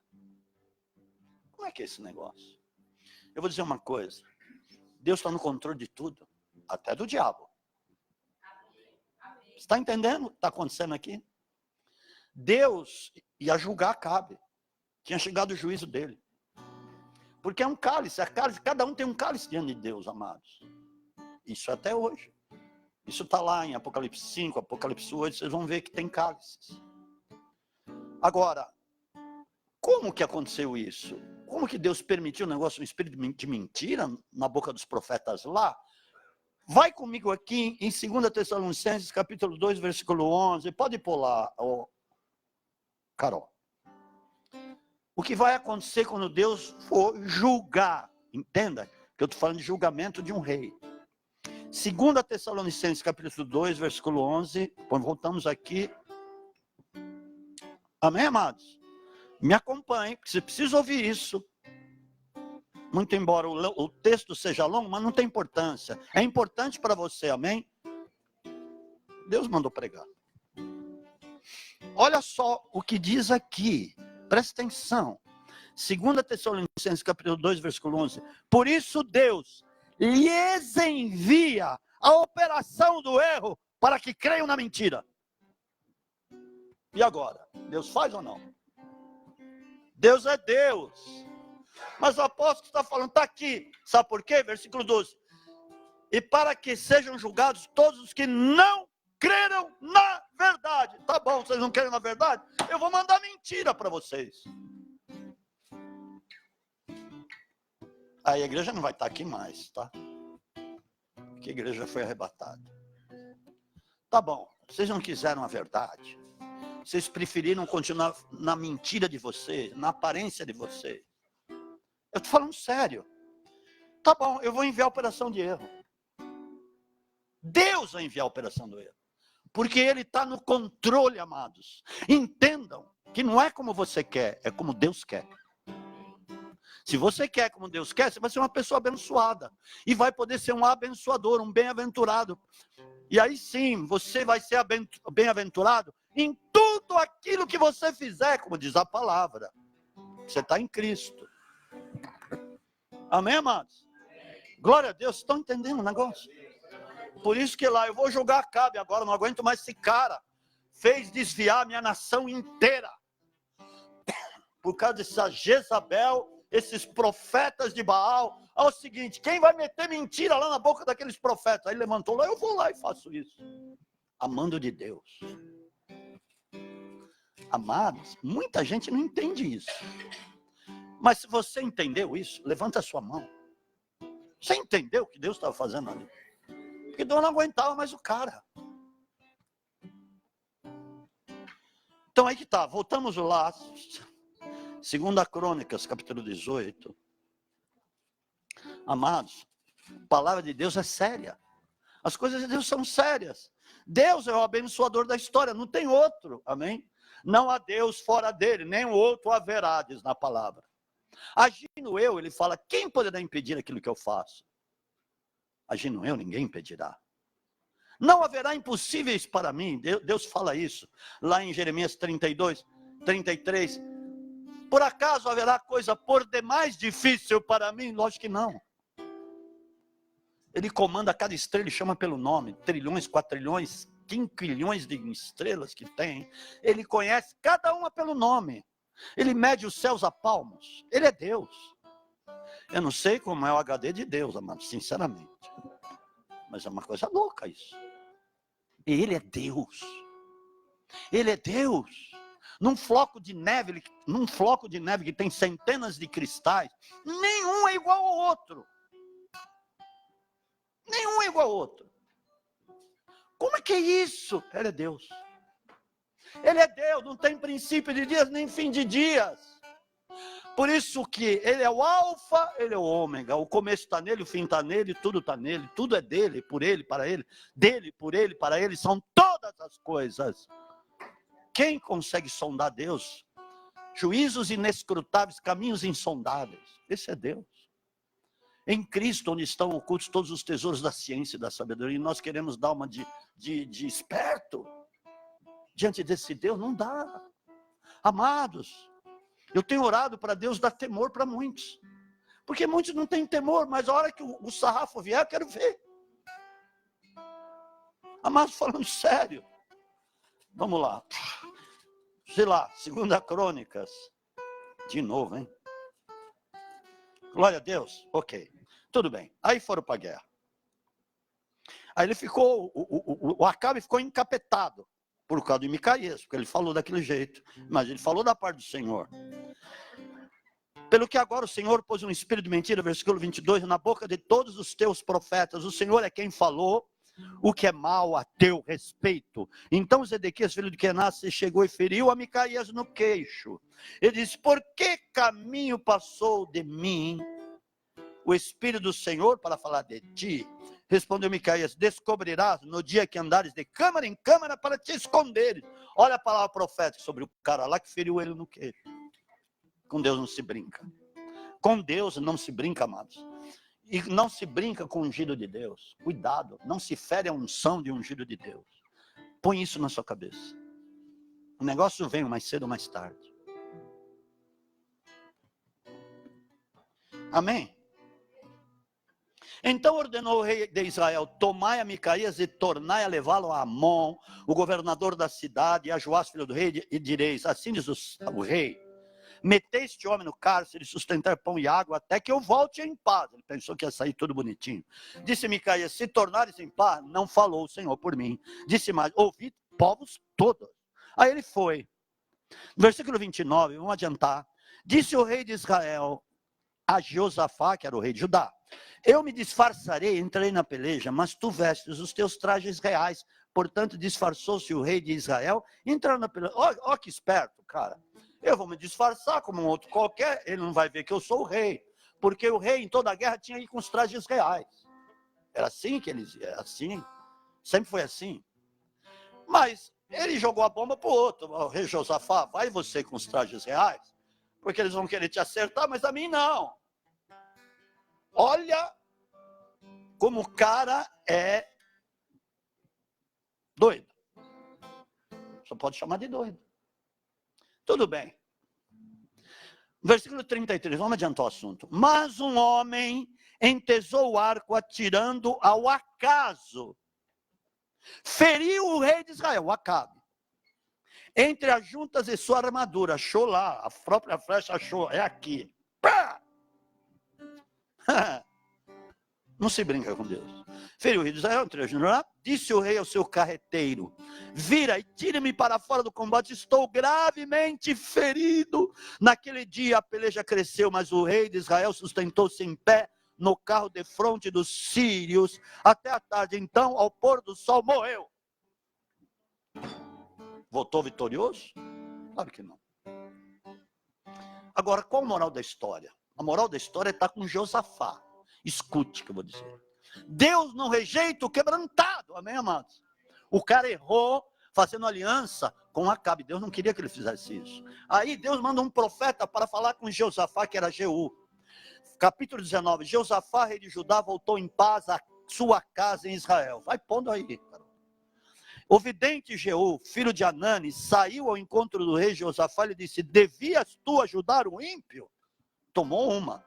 Como é que é esse negócio? Eu vou dizer uma coisa. Deus está no controle de tudo, até do diabo. Está entendendo o que está acontecendo aqui? Deus ia julgar Acabe. Tinha chegado o juízo dele. Porque é um cálice, cada um tem um cálice diante de Deus, amados. Isso até hoje. Isso está lá em Apocalipse 5, Apocalipse 8, vocês vão ver que tem cálices. Agora, como que aconteceu isso? Como que Deus permitiu um negócio, um espírito de mentira na boca dos profetas lá? Vai comigo aqui em 2 Tessalonicenses, capítulo 2, versículo 11. Pode pular, Carol. O que vai acontecer quando Deus for julgar? Entenda que eu estou falando de julgamento de um rei. 2 Tessalonicenses, capítulo 2, versículo 11. Voltamos aqui. Amém, amados? Me acompanhe, porque você precisa ouvir isso. Muito embora o texto seja longo, mas não tem importância. É importante para você, amém? Deus mandou pregar. Olha só o que diz aqui. Presta atenção. 2 Tessalonicenses, capítulo 2, versículo 11. Por isso Deus lhes envia a operação do erro para que creiam na mentira. E agora? Deus faz ou não? Deus é Deus. Mas o apóstolo está falando, está aqui. Sabe por quê? Versículo 12. E para que sejam julgados todos os que não creram na verdade. Tá bom, vocês não querem na verdade? Eu vou mandar mentira para vocês. Aí a igreja não vai estar aqui mais, tá? Porque a igreja foi arrebatada. Tá bom, vocês não quiseram a verdade. Vocês preferiram continuar na mentira de vocês, na aparência de vocês. Eu estou falando sério. Tá bom, eu vou enviar a operação de erro. Deus vai enviar a operação do erro. Porque Ele está no controle, amados. Entendam que não é como você quer, é como Deus quer. Se você quer como Deus quer, você vai ser uma pessoa abençoada. E vai poder ser um abençoador, um bem-aventurado. E aí sim, você vai ser bem-aventurado em tudo aquilo que você fizer, como diz a palavra. Você está em Cristo. Amém, amados? Glória a Deus, estão entendendo o negócio? Por isso que lá, eu vou jogar Acabe agora, não aguento mais esse cara. Fez desviar a minha nação inteira. Por causa dessa Jezabel, esses profetas de Baal. É o seguinte, quem vai meter mentira lá na boca daqueles profetas? Aí levantou lá, eu vou lá e faço isso. Amando de Deus. Amados, muita gente não entende isso. Mas se você entendeu isso, levanta a sua mão. Você entendeu o que Deus estava fazendo ali? Porque Deus não aguentava mais o cara. Então aí que está, voltamos lá. 2 Crônicas, capítulo 18. Amados, a palavra de Deus é séria. As coisas de Deus são sérias. Deus é o abençoador da história, não tem outro, amém? Não há Deus fora dele, nem o outro haverá, diz na palavra. Agindo eu, ele fala, quem poderá impedir aquilo que eu faço? Agindo eu, ninguém impedirá. Não haverá impossíveis para mim, Deus fala isso, lá em Jeremias 32, 33. Por acaso haverá coisa por demais difícil para mim? Lógico que não. Ele comanda cada estrela, ele chama pelo nome, trilhões, quatrilhões, quinquilhões de estrelas que tem. Ele conhece cada uma pelo nome. Ele mede os céus a palmos. Ele é Deus. Eu não sei como é o HD de Deus, amado, sinceramente. Mas é uma coisa louca isso. E ele é Deus. Ele é Deus. Num floco de neve que tem centenas de cristais, nenhum é igual ao outro. Nenhum é igual ao outro. Como é que é isso? Ele é Deus. Ele é Deus, não tem princípio de dias nem fim de dias. Por isso que ele é o alfa, ele é o ômega. O começo está nele, o fim está nele, tudo está nele. Tudo é dele, por ele, para ele. Dele, por ele, para ele. São todas as coisas. Quem consegue sondar Deus? Juízos inescrutáveis, caminhos insondáveis. Esse é Deus. Em Cristo, onde estão ocultos todos os tesouros da ciência e da sabedoria. E nós queremos dar uma de esperto. Diante desse Deus, não dá. Amados, eu tenho orado para Deus dar temor para muitos. Porque muitos não têm temor, mas a hora que o sarrafo vier, eu quero ver. Amados, falando sério. Vamos lá. Sei lá, 2 Crônicas. De novo, hein? Glória a Deus. Ok. Tudo bem. Aí foram para a guerra. Aí ele ficou, o Acabe ficou encapetado. Por causa de Micaías, porque ele falou daquele jeito. Mas ele falou da parte do Senhor. Pelo que agora o Senhor pôs um espírito de mentira, versículo 22, na boca de todos os teus profetas. O Senhor é quem falou o que é mal a teu respeito. Então Zedequias, filho de Kenaz, chegou e feriu a Micaías no queixo. Ele disse, por que caminho passou de mim o Espírito do Senhor para falar de ti? Respondeu Micaías, descobrirás no dia que andares de câmara em câmara para te esconderes. Olha a palavra profética sobre o cara lá que feriu ele no queixo. Com Deus não se brinca. Com Deus não se brinca, amados. E não se brinca com o ungido de Deus. Cuidado, não se fere a unção de ungido de Deus. Põe isso na sua cabeça. O negócio vem mais cedo ou mais tarde. Amém? Então ordenou o rei de Israel, tomai a Micaías e tornai a levá-lo a Amon, o governador da cidade, e a Joás, filho do rei, e direis, assim diz o rei, metei este homem no cárcere, sustentar pão e água, até que eu volte em paz. Ele pensou que ia sair tudo bonitinho. Disse Micaías, se tornares em paz, não falou o Senhor por mim. Disse mais, ouvi povos todos. Aí ele foi. Versículo 29, vamos adiantar. Disse o rei de Israel a Josafá, que era o rei de Judá, eu me disfarçarei, entrei na peleja, mas tu vestes os teus trajes reais. Portanto, disfarçou-se o rei de Israel, entrando na peleja. Ó que esperto, cara. Eu vou me disfarçar como um outro qualquer, ele não vai ver que eu sou o rei. Porque o rei, em toda a guerra, tinha que ir com os trajes reais. Era assim que eles iam, assim. Sempre foi assim. Mas ele jogou a bomba para o outro. O rei Josafá, vai você com os trajes reais, porque eles vão querer te acertar, mas a mim não. Olha como o cara é doido. Só pode chamar de doido. Tudo bem. Versículo 33, vamos adiantar o assunto. Mas um homem entesou o arco atirando ao acaso. Feriu o rei de Israel, o Acabe. Entre as juntas e sua armadura. Achou lá, a própria flecha achou, é aqui. Pá! Não se brinca com Deus. Feriu o rei de Israel, disse o rei ao seu carreteiro, vira e tire-me para fora do combate, estou gravemente ferido. Naquele dia a peleja cresceu, mas o rei de Israel sustentou-se em pé no carro de fronte dos sírios, até a tarde. Então, ao pôr do sol, morreu. Voltou vitorioso? Claro que não. Agora, qual a moral da história? A moral da história está com Josafá. Escute o que eu vou dizer. Deus não rejeita o quebrantado, amém, amados? O cara errou fazendo aliança com Acabe. Deus não queria que ele fizesse isso. Aí Deus manda um profeta para falar com Josafá, que era Jeú. Capítulo 19. Josafá, rei de Judá, voltou em paz à sua casa em Israel. Vai pondo aí. O vidente Jeú, filho de Anani, saiu ao encontro do rei Josafá e lhe disse: devias tu ajudar o ímpio? Tomou uma.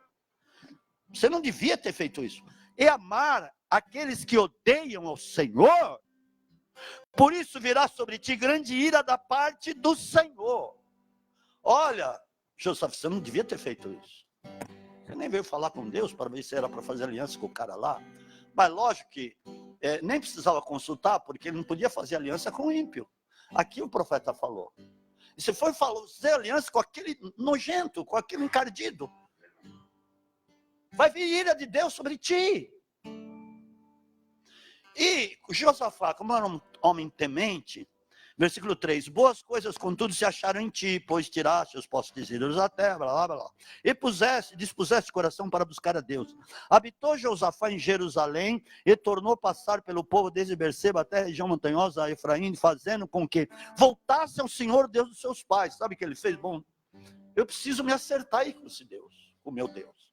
Você não devia ter feito isso. E amar aqueles que odeiam ao Senhor. Por isso virá sobre ti grande ira da parte do Senhor. Olha, Josafá, você não devia ter feito isso. Você nem veio falar com Deus para ver se era para fazer aliança com o cara lá. Mas lógico que nem precisava consultar, porque ele não podia fazer aliança com o ímpio. Aqui o profeta falou. E você foi fazer aliança com aquele nojento, com aquele encardido. Vai vir ira de Deus sobre ti. E Josafá, como era um homem temente, versículo 3, boas coisas contudo se acharam em ti, pois tiraste os postes ídolos da terra, blá, blá, blá. E dispuseste o coração para buscar a Deus. Habitou Josafá em Jerusalém e tornou passar pelo povo desde Berseba até a região montanhosa a Efraim, fazendo com que voltasse ao Senhor Deus dos seus pais. Sabe o que ele fez? Bom, eu preciso me acertar aí com esse Deus, com o meu Deus.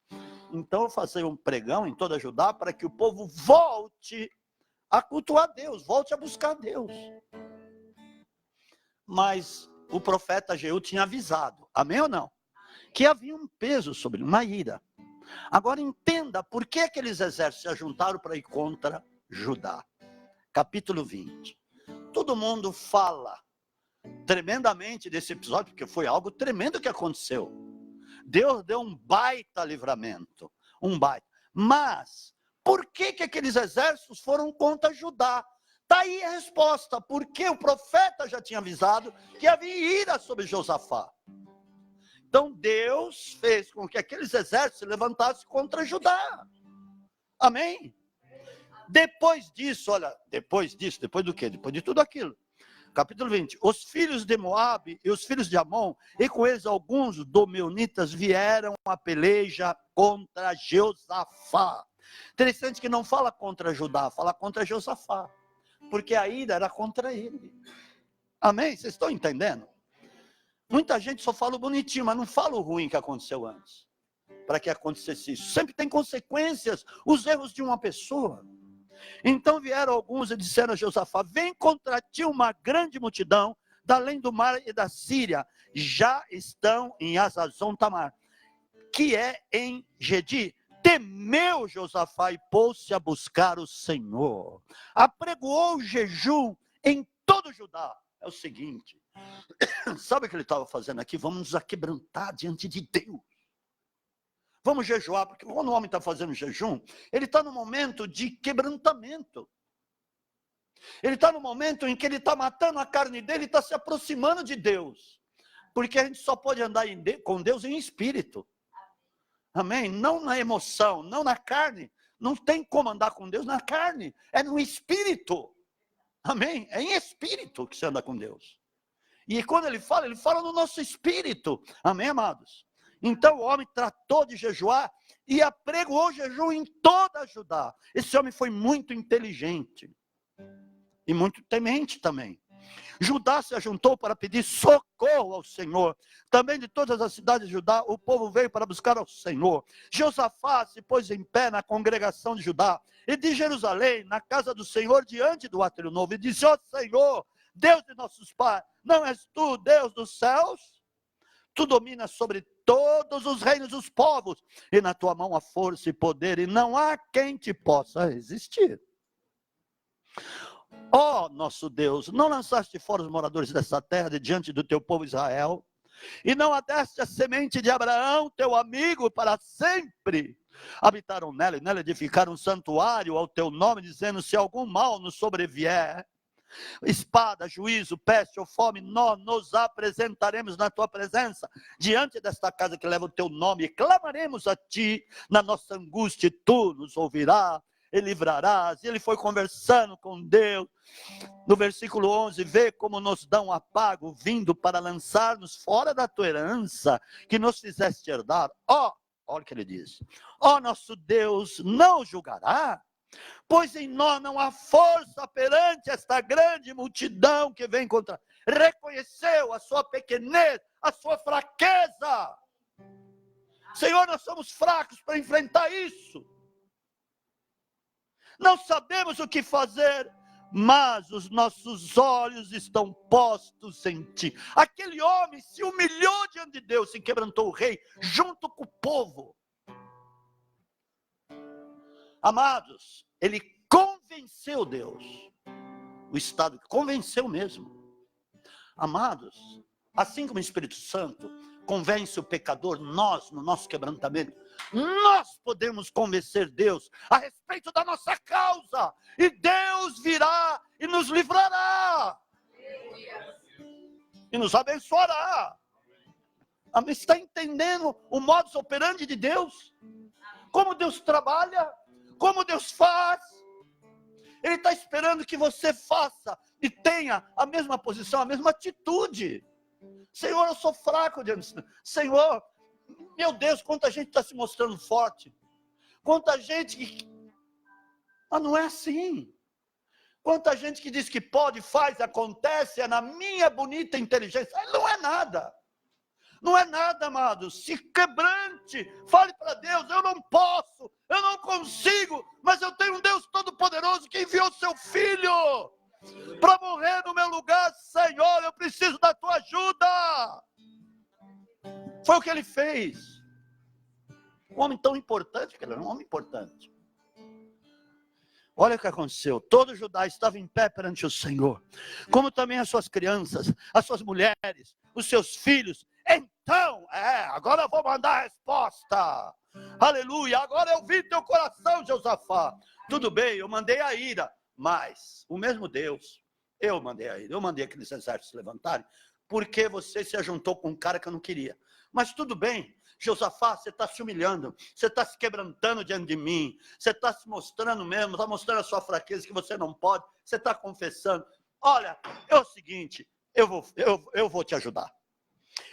Então eu fazer um pregão em toda Judá para que o povo volte a cultuar Deus, volte a buscar Deus. Mas o profeta Jeú tinha avisado, amém ou não? Que havia um peso sobre ele, uma ira. Agora entenda por que aqueles exércitos se ajuntaram para ir contra Judá. Capítulo 20. Todo mundo fala tremendamente desse episódio, porque foi algo tremendo que aconteceu. Deus deu um baita livramento, um baita. Mas, por que aqueles exércitos foram contra Judá? Está aí a resposta, porque o profeta já tinha avisado que havia ira sobre Josafá. Então Deus fez com que aqueles exércitos se levantassem contra Judá. Amém? Depois disso, olha, depois do quê? Depois de tudo aquilo. Capítulo 20. Os filhos de Moabe e os filhos de Amon, e com eles alguns domeonitas, vieram a peleja contra Josafá. Interessante que não fala contra Judá, fala contra Josafá. Porque a ira era contra ele. Amém? Vocês estão entendendo? Muita gente só fala o bonitinho, mas não fala o ruim que aconteceu antes. Para que acontecesse isso. Sempre tem consequências, os erros de uma pessoa. Então vieram alguns e disseram a Josafá: vem contra ti uma grande multidão, da além do mar e da Síria, já estão em Hazazon Tamar, que é em Gedi. Temeu Josafá e pôs-se a buscar o Senhor. Apregoou o jejum em todo Judá. É o seguinte, sabe o que ele estava fazendo aqui? Vamos nos aquebrantar diante de Deus. Vamos jejuar, porque quando o homem está fazendo jejum, ele está no momento de quebrantamento. Ele está no momento em que ele está matando a carne dele e está se aproximando de Deus. Porque a gente só pode andar com Deus em espírito. Amém? Não na emoção, não na carne. Não tem como andar com Deus na carne. É no espírito. Amém? É em espírito que você anda com Deus. E quando ele fala no nosso espírito. Amém, amados? Então o homem tratou de jejuar e apregoou o jejum em toda Judá. Esse homem foi muito inteligente. E muito temente também. Judá se ajuntou para pedir socorro ao Senhor. Também de todas as cidades de Judá, o povo veio para buscar ao Senhor. Josafá se pôs em pé na congregação de Judá e de Jerusalém, na casa do Senhor, diante do átrio novo, e disse: ó Senhor, Deus de nossos pais, não és tu, Deus dos céus? Tu dominas sobre todos os reinos dos povos, e na tua mão há força e poder, e não há quem te possa resistir. Ó nosso Deus, não lançaste fora os moradores dessa terra de diante do teu povo Israel, e não adeste a semente de Abraão, teu amigo, para sempre. Habitaram nela e nela edificaram um santuário ao teu nome, dizendo: se algum mal nos sobrevier, espada, juízo, peste ou fome, nós nos apresentaremos na tua presença, diante desta casa que leva o teu nome, e clamaremos a ti na nossa angústia, e tu nos ouvirás. e livrarás. E ele foi conversando com Deus. No versículo 11, vê como nos dão apago, vindo para lançar-nos fora da tua herança, que nos fizeste herdar. Olha o que ele diz. Nosso Deus não julgará? Pois em nós não há força perante esta grande multidão que vem contra. Reconheceu a sua pequenez, a sua fraqueza. Senhor, nós somos fracos para enfrentar isso. Não sabemos o que fazer, mas os nossos olhos estão postos em ti. Aquele homem se humilhou diante de Deus, se quebrantou o rei, junto com o povo. Amados, ele convenceu Deus. O Estado convenceu mesmo. Amados, assim como o Espírito Santo convence o pecador, nós, no nosso quebrantamento, nós podemos convencer Deus a respeito da nossa causa. E Deus virá e nos livrará. E nos abençoará. Está entendendo o modus operandi de Deus? Como Deus trabalha? Como Deus faz? Ele está esperando que você faça e tenha a mesma posição, a mesma atitude. Senhor, eu sou fraco diante disso. Senhor, meu Deus, quanta gente está se mostrando forte. Quanta gente que... Mas não é assim. Quanta gente que diz que pode, faz, acontece, é na minha bonita inteligência. Não é nada. Não é nada, amados. Se quebrante, fale para Deus, eu não posso, eu não consigo, mas eu tenho um Deus Todo-Poderoso que enviou seu Filho para morrer no meu lugar. Senhor, eu preciso da tua ajuda. Foi o que ele fez. Um homem tão importante, que ele era um homem importante. Olha o que aconteceu. Todo Judá estava em pé perante o Senhor, como também as suas crianças, as suas mulheres, os seus filhos. Então, agora eu vou mandar a resposta. Aleluia, agora eu vi teu coração, Josafá. Tudo bem, eu mandei a ira, mas o mesmo Deus, eu mandei a ira. Eu mandei aqueles exércitos levantarem, porque você se ajuntou com um cara que eu não queria. Mas tudo bem, Josafá, você está se humilhando, você está se quebrantando diante de mim, você está se mostrando mesmo, está mostrando a sua fraqueza, que você não pode, você está confessando. Olha, é o seguinte, eu vou te ajudar.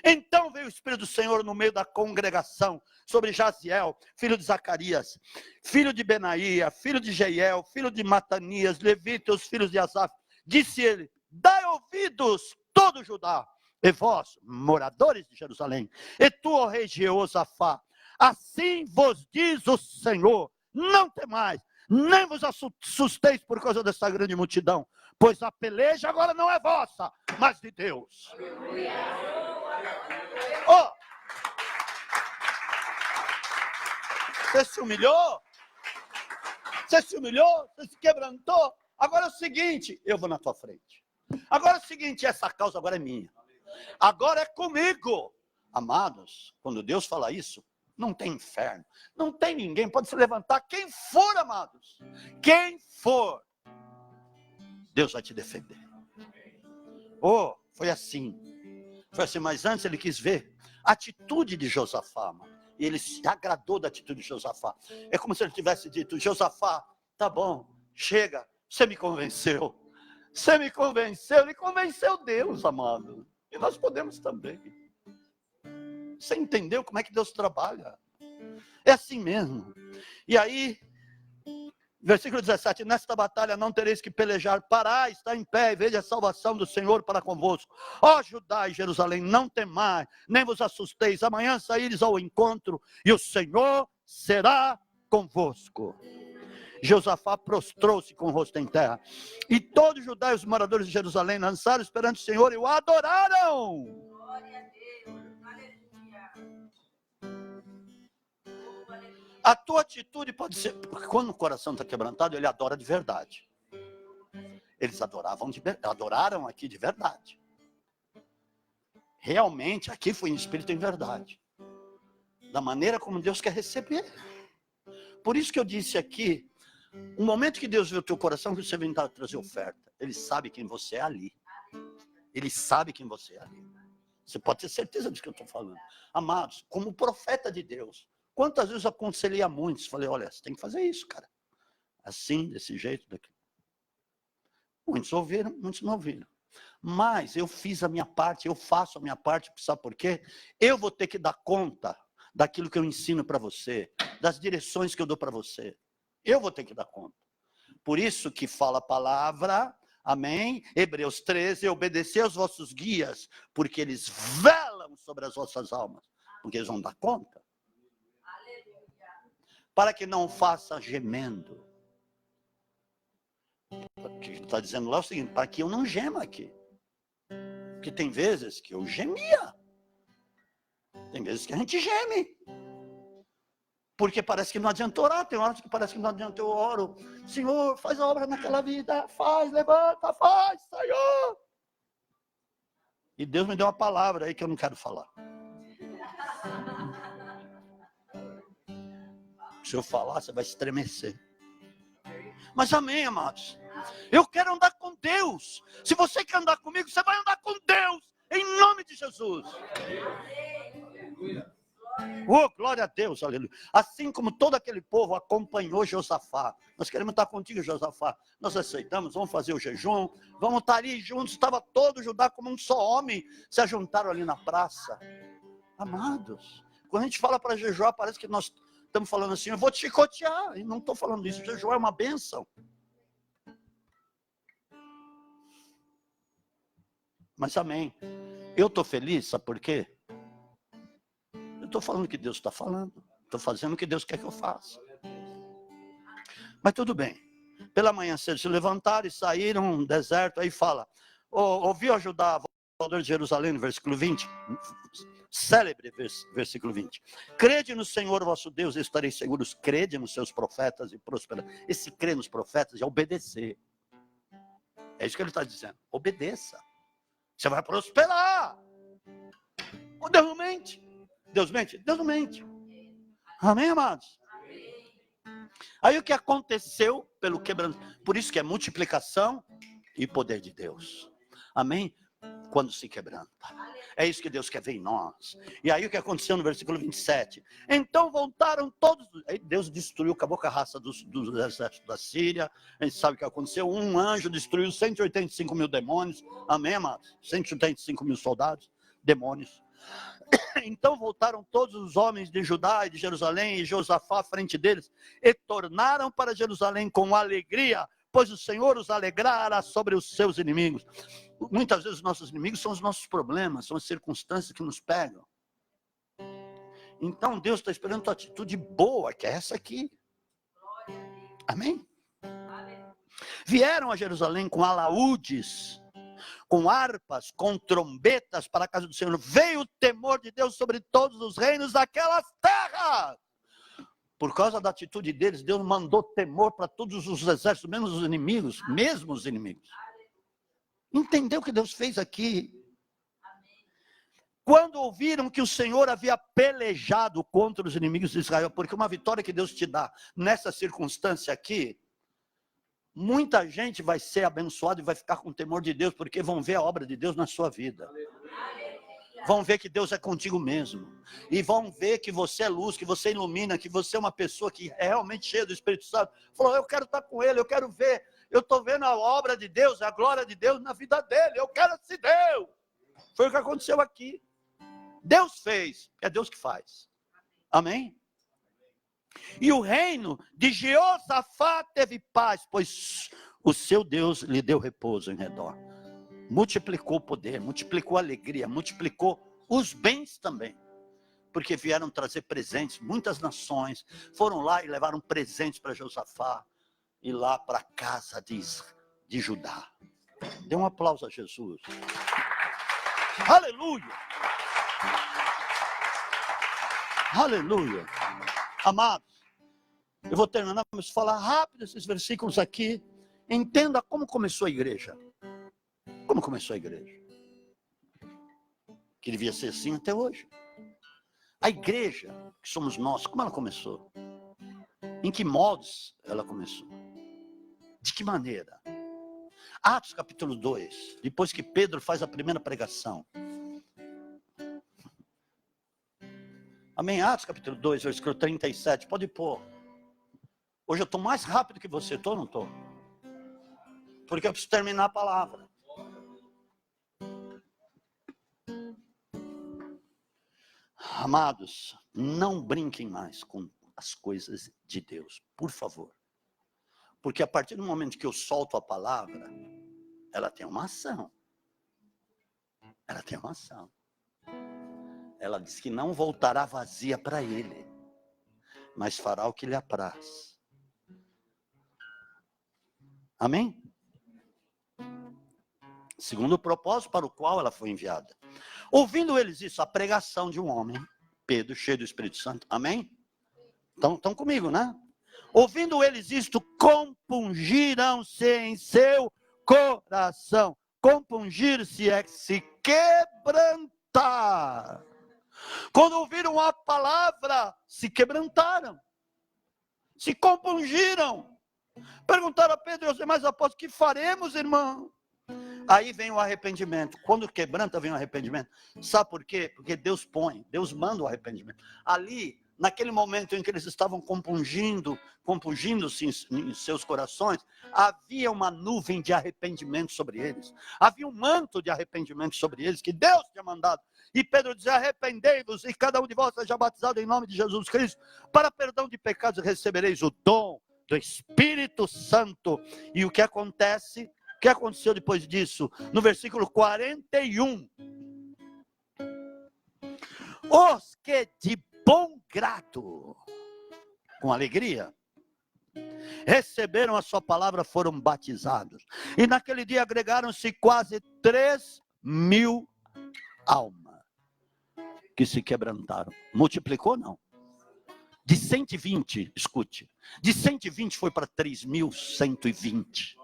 Então veio o Espírito do Senhor no meio da congregação, sobre Jaziel, filho de Zacarias, filho de Benaía, filho de Jeiel, filho de Matanias, Levita e os filhos de Asaf. Disse ele, dai ouvidos todo Judá, e vós, moradores de Jerusalém, e tu, ó rei Jeosafá, assim vos diz o Senhor, não temais, nem vos assusteis por causa dessa grande multidão, pois a peleja agora não é vossa, mas de Deus. Você se humilhou? Você se humilhou? Você se quebrantou? Agora é o seguinte, eu vou na tua frente. Agora é o seguinte, essa causa agora é minha. Agora é comigo. Amados, quando Deus fala isso, não tem inferno, não tem ninguém, pode se levantar, quem for, amados, quem for, Deus vai te defender. Foi assim, mas antes ele quis ver a atitude de Josafá, e ele se agradou da atitude de Josafá. É como se ele tivesse dito, Josafá, tá bom, chega, você me convenceu, ele convenceu Deus, amado, e nós podemos também. Você entendeu como é que Deus trabalha? É assim mesmo. E aí, versículo 17, nesta batalha não tereis que pelejar, parai, está em pé, e veja a salvação do Senhor para convosco. Ó Judá e Jerusalém, não temais, nem vos assusteis, amanhã saíres ao encontro, e o Senhor será convosco. Josafá prostrou-se com o rosto em terra, e todos os Judá e os moradores de Jerusalém lançaram perante o Senhor e o adoraram. A tua atitude pode ser, porque quando o coração está quebrantado, ele adora de verdade. Eles adoraram aqui de verdade. Realmente, aqui foi em espírito e em verdade. Da maneira como Deus quer receber. Por isso que eu disse aqui, o momento que Deus vê o teu coração, que você vem trazer oferta, Ele sabe quem você é ali. Ele sabe quem você é ali. Você pode ter certeza disso que eu estou falando. Amados, como profeta de Deus, quantas vezes eu aconselhei a muitos, falei, olha, você tem que fazer isso, cara. assim, desse jeito, daqui. Muitos ouviram, muitos não ouviram. Mas eu fiz a minha parte, eu faço a minha parte, sabe por quê? Eu vou ter que dar conta daquilo que eu ensino para você, das direções que eu dou para você. Eu vou ter que dar conta. Por isso que fala a palavra, amém? Hebreus 13, obedecer aos vossos guias, porque eles velam sobre as vossas almas, porque eles vão dar conta. Para que não faça gemendo. O que está dizendo lá é o seguinte, para que eu não gema aqui. Porque tem vezes que eu gemia. Tem vezes que a gente geme. Porque parece que não adianta orar. Tem horas que parece que não adianta eu oro. Senhor, faz a obra naquela vida. Faz, levanta, faz, Senhor. E Deus me deu uma palavra aí que eu não quero falar. Se eu falar, você vai estremecer. Mas amém, amados. Eu quero andar com Deus. Se você quer andar comigo, você vai andar com Deus. Em nome de Jesus. Oh, glória a Deus, aleluia. Assim como todo aquele povo acompanhou Josafá. Nós queremos estar contigo, Josafá. Nós aceitamos, vamos fazer o jejum. Vamos estar ali juntos. Estava todo Judá como um só homem. Se ajuntaram ali na praça. Amados, quando a gente fala para jejuar, parece que nós estamos falando assim, eu vou te chicotear. E não estou falando isso, jejuar é uma bênção. Mas amém. Eu estou feliz, sabe por quê? Eu estou falando o que Deus está falando. Estou fazendo o que Deus quer que eu faça. Mas tudo bem. Pela manhã cedo se levantaram e saíram no deserto. Aí fala, ouviu ajudar a volta de Jerusalém, no versículo 20? Célebre versículo 20. Crede no Senhor vosso Deus e estareis seguros. Crede nos seus profetas e prosperará. Esse crer nos profetas é obedecer. É isso que ele está dizendo. Obedeça. Você vai prosperar. O Deus não mente. Deus mente? Deus não mente. Amém, amados? Aí o que aconteceu pelo quebrantamento? Por isso que é multiplicação e poder de Deus. Amém? Quando se quebranta. É isso que Deus quer ver em nós. E aí o que aconteceu no versículo 27? Então voltaram todos. Aí Deus destruiu, acabou com a raça dos exércitos da Síria. A gente sabe o que aconteceu. Um anjo destruiu 185 mil demônios. Amém, amados? 185 mil soldados, demônios. Então voltaram todos os homens de Judá e de Jerusalém e Josafá à frente deles e tornaram para Jerusalém com alegria, pois o Senhor os alegrara sobre os seus inimigos. Muitas vezes os nossos inimigos são os nossos problemas, são as circunstâncias que nos pegam. Então Deus está esperando a tua atitude boa, que é essa aqui. Amém? Vieram a Jerusalém com alaúdes, com harpas, com trombetas para a casa do Senhor. Veio o temor de Deus sobre todos os reinos daquelas terras. Por causa da atitude deles, Deus mandou temor para todos os exércitos, menos os inimigos, mesmo os inimigos. Entendeu o que Deus fez aqui? Quando ouviram que o Senhor havia pelejado contra os inimigos de Israel, porque uma vitória que Deus te dá nessa circunstância aqui, muita gente vai ser abençoada e vai ficar com temor de Deus, porque vão ver a obra de Deus na sua vida. Vão ver que Deus é contigo mesmo. E vão ver que você é luz, que você ilumina, que você é uma pessoa que é realmente cheia do Espírito Santo. Falou, eu quero estar com ele, eu quero ver. Eu estou vendo a obra de Deus, a glória de Deus na vida dele. Eu quero esse Deus. Foi o que aconteceu aqui. Deus fez, é Deus que faz. Amém? E o reino de Jeosafá teve paz, pois o seu Deus lhe deu repouso em redor. Multiplicou o poder, multiplicou a alegria, multiplicou os bens também. Porque vieram trazer presentes, muitas nações foram lá e levaram presentes para Josafá e lá para a casa de Judá. Dê um aplauso a Jesus. Aleluia! Aleluia! Amados, eu vou terminar, vamos falar rápido esses versículos aqui. Entenda como começou a igreja. Como começou a igreja? Que devia ser assim até hoje. A igreja, que somos nós, como ela começou? Em que modos ela começou? De que maneira? Atos capítulo 2, depois que Pedro faz a primeira pregação. Amém? Atos capítulo 2, versículo 37, pode pôr. Hoje eu estou mais rápido que você, estou ou não estou? Porque eu preciso terminar a palavra. Amados, não brinquem mais com as coisas de Deus, por favor. Porque a partir do momento que eu solto a palavra, ela tem uma ação. Ela tem uma ação. Ela diz que não voltará vazia para ele, mas fará o que lhe apraz. Amém? Segundo o propósito para o qual ela foi enviada. Ouvindo eles isso, a pregação de um homem, Pedro, cheio do Espírito Santo. Amém? Estão comigo, né? Ouvindo eles isto, compungiram-se em seu coração. Compungir-se é se quebrantar. Quando ouviram a palavra, se quebrantaram. Se compungiram. Perguntaram a Pedro e aos demais apóstolos, que faremos, irmão? Aí vem o arrependimento. Quando quebranta, vem o arrependimento. Sabe por quê? Porque Deus manda o arrependimento. Ali, naquele momento em que eles estavam compungindo-se em seus corações, havia uma nuvem de arrependimento sobre eles. Havia um manto de arrependimento sobre eles, que Deus tinha mandado. E Pedro dizia, arrependei-vos, e cada um de vós seja batizado em nome de Jesus Cristo, para perdão de pecados recebereis o dom do Espírito Santo. E o que acontece? O que aconteceu depois disso? No versículo 41. Os que de bom grado, com alegria, receberam a sua palavra, foram batizados. E naquele dia agregaram-se quase 3.000 almas que se quebrantaram. Multiplicou, não. De 120, escute, de 120 foi para 3.120.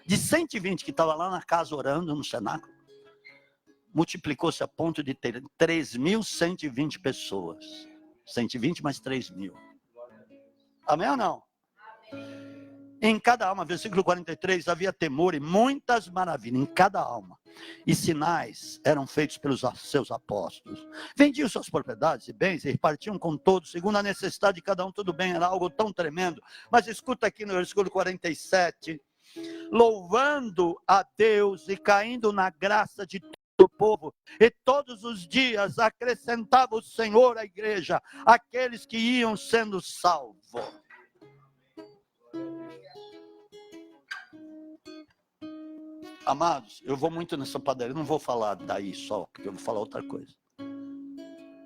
De 120 que estava lá na casa orando no cenáculo, multiplicou-se a ponto de ter 3.120 pessoas. 120 mais 3.000. Amém ou não? Em cada alma, versículo 43, havia temor e muitas maravilhas em cada alma. E sinais eram feitos pelos seus apóstolos. Vendiam suas propriedades e bens e repartiam com todos, segundo a necessidade de cada um, tudo bem, era algo tão tremendo. Mas escuta aqui no versículo 47, louvando a Deus e caindo na graça de todo o povo, e todos os dias acrescentava o Senhor à igreja, aqueles que iam sendo salvos. Amados, eu vou muito nessa padaria, não vou falar daí só, porque eu vou falar outra coisa.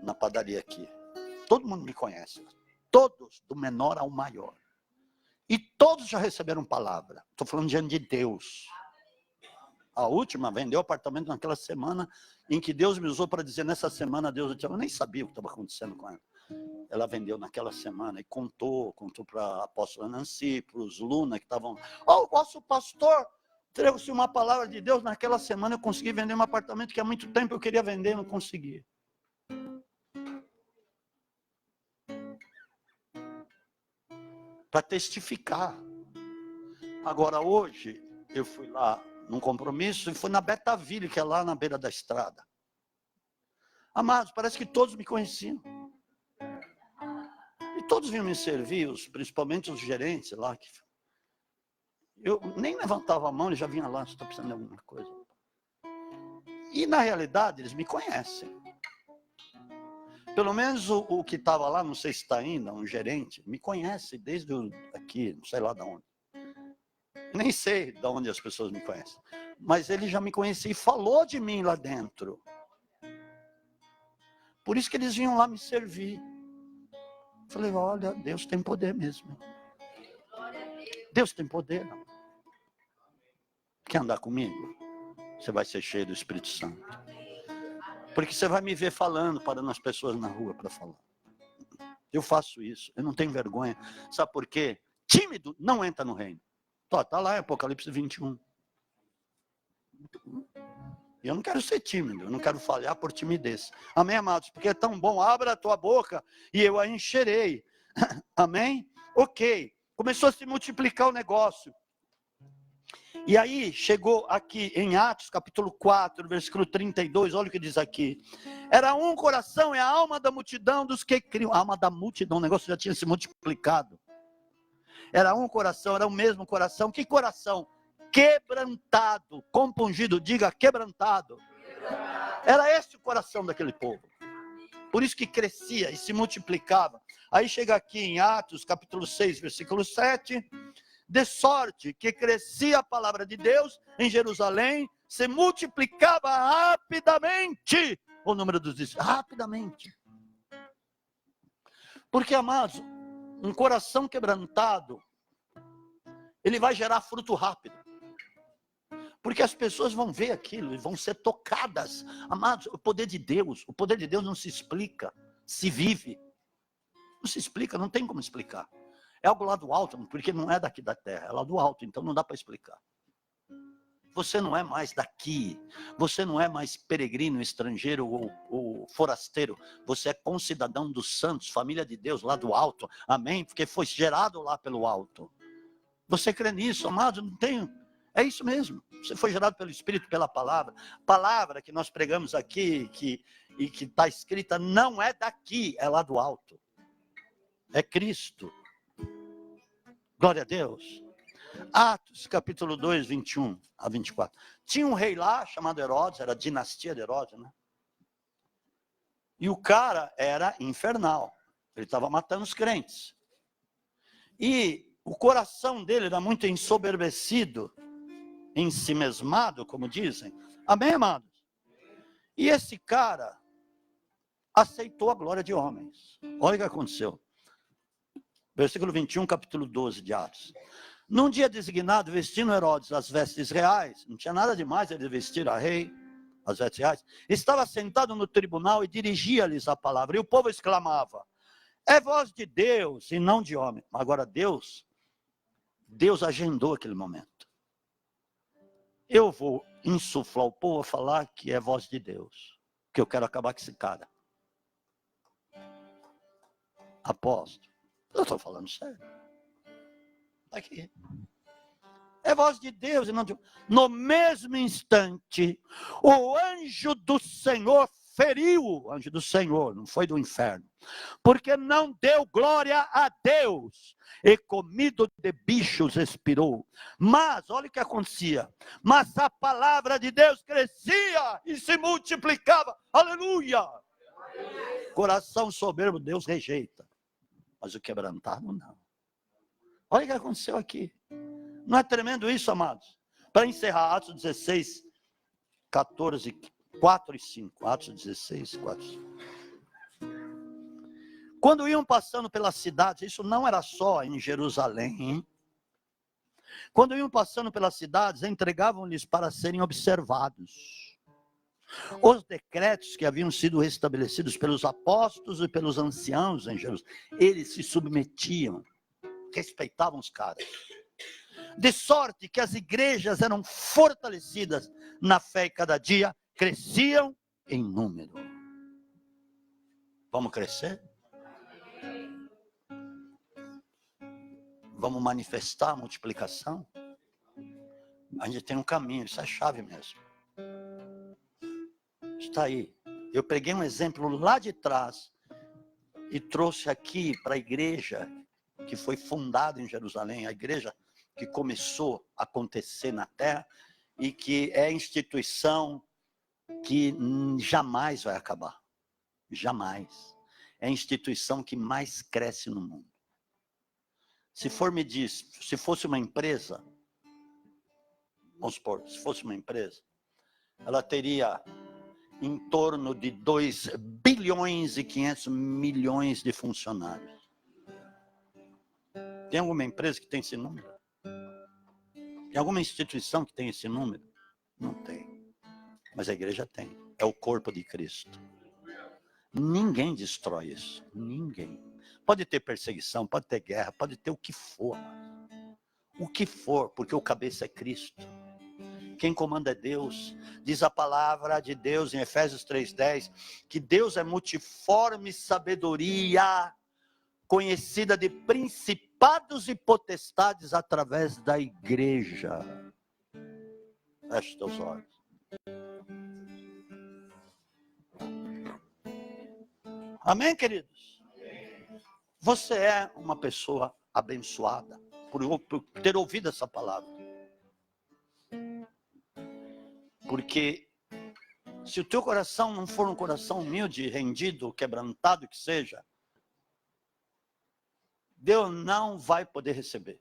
Na padaria aqui, todo mundo me conhece, todos, do menor ao maior. E todos já receberam palavra. Estou falando diante de Deus. A última vendeu apartamento naquela semana em que Deus me usou para dizer, nessa semana Deus, eu nem sabia o que estava acontecendo com ela. Ela vendeu naquela semana e contou para a apóstola Nancy, para os Luna que estavam, o vosso pastor trouxe uma palavra de Deus, naquela semana eu consegui vender um apartamento que há muito tempo eu queria vender, não consegui. Para testificar. Agora hoje, eu fui lá num compromisso e fui na Betaville, que é lá na beira da estrada. Amados, parece que todos me conheciam. E todos vinham me servir, principalmente os gerentes lá. Eu nem levantava a mão, eles já vinham lá, você está precisando de alguma coisa. E na realidade, eles me conhecem. Pelo menos o que estava lá, não sei se está ainda, um gerente, me conhece desde aqui, não sei lá de onde. Nem sei de onde as pessoas me conhecem. Mas ele já me conhecia e falou de mim lá dentro. Por isso que eles vinham lá me servir. Falei, olha, Deus tem poder mesmo. Deus tem poder, não. Quer andar comigo? Você vai ser cheio do Espírito Santo. Porque você vai me ver falando, parando as pessoas na rua para falar. Eu faço isso, eu não tenho vergonha. Sabe por quê? Tímido não entra no reino. Está lá em Apocalipse 21. E eu não quero ser tímido, eu não quero falhar por timidez. Amém, amados? Porque é tão bom, abra a tua boca e eu a encherei. Amém? Ok. Começou a se multiplicar o negócio. E aí, chegou aqui em Atos, capítulo 4, versículo 32, olha o que diz aqui. Era um coração, é a alma da multidão dos que criam. A alma da multidão, o negócio já tinha se multiplicado. Era um coração, era o mesmo coração. Que coração? Quebrantado, compungido, diga quebrantado. Era esse o coração daquele povo. Por isso que crescia e se multiplicava. Aí chega aqui em Atos, capítulo 6, versículo 7. De sorte que crescia a palavra de Deus em Jerusalém, se multiplicava rapidamente o número dos discípulos. Rapidamente. Porque, amados, um coração quebrantado, ele vai gerar fruto rápido. Porque as pessoas vão ver aquilo e vão ser tocadas. Amados, o poder de Deus não se explica, se vive. Não se explica, não tem como explicar. É algo lá do alto, porque não é daqui da terra, é lá do alto, então não dá para explicar. Você não é mais daqui, você não é mais peregrino, estrangeiro ou forasteiro, você é concidadão dos santos, família de Deus lá do alto, amém? Porque foi gerado lá pelo alto. Você crê nisso, amado? Não tenho. É isso mesmo, você foi gerado pelo Espírito, pela palavra que nós pregamos aqui, que está escrita, não é daqui, é lá do alto, é Cristo. Glória a Deus. Atos, capítulo 2, 21 a 24. Tinha um rei lá, chamado Herodes, era a dinastia de Herodes, né? E o cara era infernal. Ele estava matando os crentes. E o coração dele era muito ensoberbecido, ensimesmado, como dizem. Amém, amados? E esse cara aceitou a glória de homens. Olha o que aconteceu. Versículo 21, capítulo 12 de Atos. Num dia designado, vestindo Herodes as vestes reais, não tinha nada demais ele vestir a rei, as vestes reais, estava sentado no tribunal e dirigia-lhes a palavra. E o povo exclamava, é voz de Deus e não de homem. Agora Deus agendou aquele momento. Eu vou insuflar o povo a falar que é voz de Deus, que eu quero acabar com esse cara. Apóstolo, eu estou falando sério. Aqui. É voz de Deus e não de... No mesmo instante, o anjo do Senhor feriu, o anjo do Senhor, não foi do inferno, porque não deu glória a Deus, e comido de bichos expirou. Mas, olha o que acontecia, mas a palavra de Deus crescia e se multiplicava, aleluia. Coração soberbo Deus rejeita, mas o quebrantado não. Olha o que aconteceu aqui. Não é tremendo isso, amados? Para encerrar, Atos 16, 14, 4 e 5. Atos 16, 4 e 5. Quando iam passando pelas cidades, isso não era só em Jerusalém, hein? Quando iam passando pelas cidades, entregavam-lhes para serem observados os decretos que haviam sido restabelecidos pelos apóstolos e pelos anciãos em Jerusalém. Eles se submetiam, respeitavam os caras. De sorte que as igrejas eram fortalecidas na fé e cada dia cresciam em número. Vamos crescer? Vamos manifestar a multiplicação? A gente tem um caminho, isso é a chave mesmo. Está aí. Eu peguei um exemplo lá de trás e trouxe aqui para a igreja que foi fundada em Jerusalém, a igreja que começou a acontecer na terra e que é a instituição que jamais vai acabar. Jamais. É a instituição que mais cresce no mundo. Se fosse uma empresa, vamos supor, se fosse uma empresa, ela teria em torno de 2 bilhões e 500 milhões de funcionários. Tem alguma empresa que tem esse número? Tem alguma instituição que tem esse número? Não tem. Mas a igreja tem. É o corpo de Cristo. Ninguém destrói isso. Ninguém. Pode ter perseguição, pode ter guerra, pode ter o que for. O que for, porque o cabeça é Cristo. Quem comanda é Deus. Diz a palavra de Deus em Efésios 3:10, que Deus é multiforme sabedoria, conhecida de principados e potestades através da igreja. Feche teus olhos. Amém, queridos? Você é uma pessoa abençoada. por ter ouvido essa palavra. Porque se o teu coração não for um coração humilde, rendido, quebrantado que seja, Deus não vai poder receber.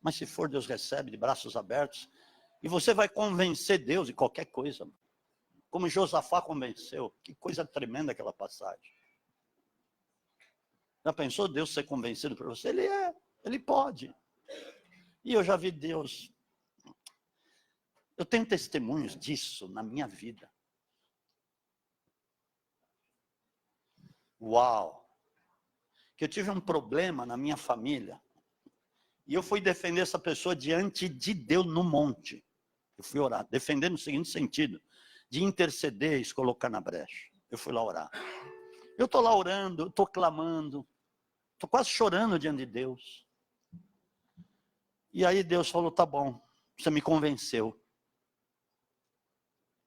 Mas se for, Deus recebe de braços abertos. E você vai convencer Deus de qualquer coisa. Como Josafá convenceu. Que coisa tremenda aquela passagem. Já pensou Deus ser convencido por você? Ele pode. E eu já vi Deus. Eu tenho testemunhos disso na minha vida. Uau! Que eu tive um problema na minha família. E eu fui defender essa pessoa diante de Deus no monte. Eu fui orar, defendendo no seguinte sentido, de interceder e se colocar na brecha. Eu fui lá orar. Eu estou lá orando, eu estou clamando, estou quase chorando diante de Deus. E aí Deus falou, tá bom, você me convenceu.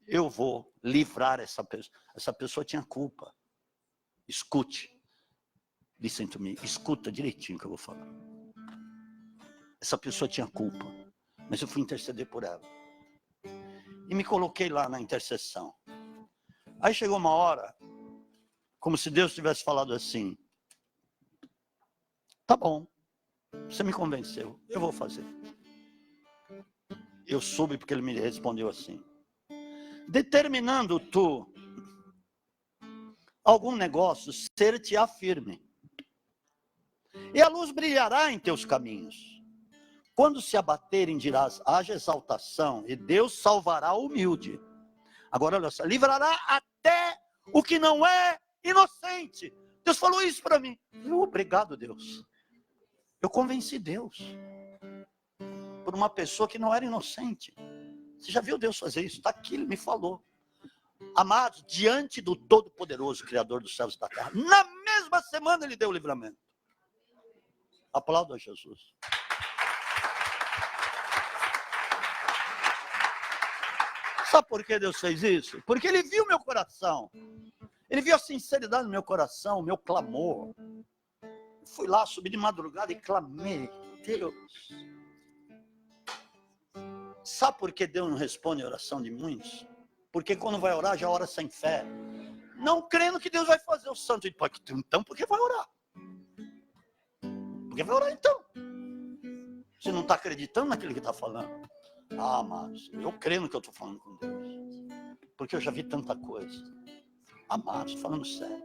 Eu vou livrar essa pessoa. Essa pessoa tinha culpa. Escute. Listen to me. Escuta direitinho o que eu vou falar. Essa pessoa tinha culpa. Mas eu fui interceder por ela. E me coloquei lá na intercessão. Aí chegou uma hora, como se Deus tivesse falado assim, tá bom, você me convenceu, eu vou fazer. Eu soube porque ele me respondeu assim. Determinando tu algum negócio, ser-te-á firme. E a luz brilhará em teus caminhos. Quando se abaterem, dirás, haja exaltação, e Deus salvará o humilde. Agora, olha só, livrará até o que não é inocente. Deus falou isso para mim. Obrigado, Deus. Eu convenci Deus por uma pessoa que não era inocente. Você já viu Deus fazer isso? Está aqui, ele me falou. Amados, diante do Todo-Poderoso, Criador dos céus e da terra, na mesma semana ele deu o livramento. Aplauda a Jesus. Sabe por que Deus fez isso? Porque ele viu meu coração. Ele viu a sinceridade do meu coração, o meu clamor. Fui lá, subi de madrugada e clamei. Deus. Sabe por que Deus não responde a oração de muitos? Porque quando vai orar, já ora sem fé. Não crendo que Deus vai fazer o santo. Então, por que vai orar? Por que vai orar então? Você não está acreditando naquilo que está falando? Ah, amados, eu creio no que eu estou falando com Deus. Porque eu já vi tanta coisa. Amados, falando sério.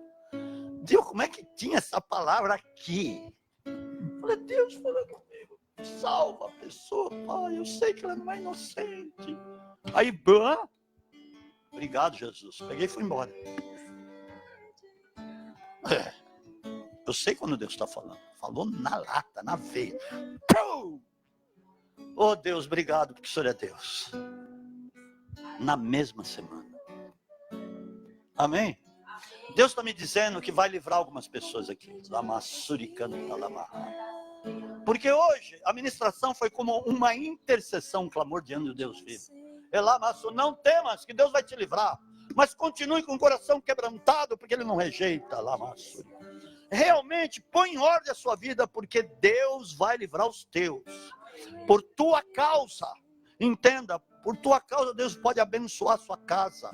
Deus, como é que tinha essa palavra aqui? Eu falei, Deus falando comigo. Salva a pessoa, pai. Eu sei que ela não é inocente. Aí, obrigado, Jesus. Peguei e fui embora. Eu sei quando Deus está falando. Falou na lata, na veia. Oh Deus, obrigado, porque o Senhor é Deus. Na mesma semana. Amém? Deus está me dizendo que vai livrar algumas pessoas aqui. Porque hoje a ministração foi como uma intercessão, um clamor diante de Deus vivo. Não temas, que Deus vai te livrar. Mas continue com o coração quebrantado, porque Ele não rejeita. Realmente, põe em ordem a sua vida, porque Deus vai livrar os teus. Por tua causa, entenda, por tua causa Deus pode abençoar a sua casa.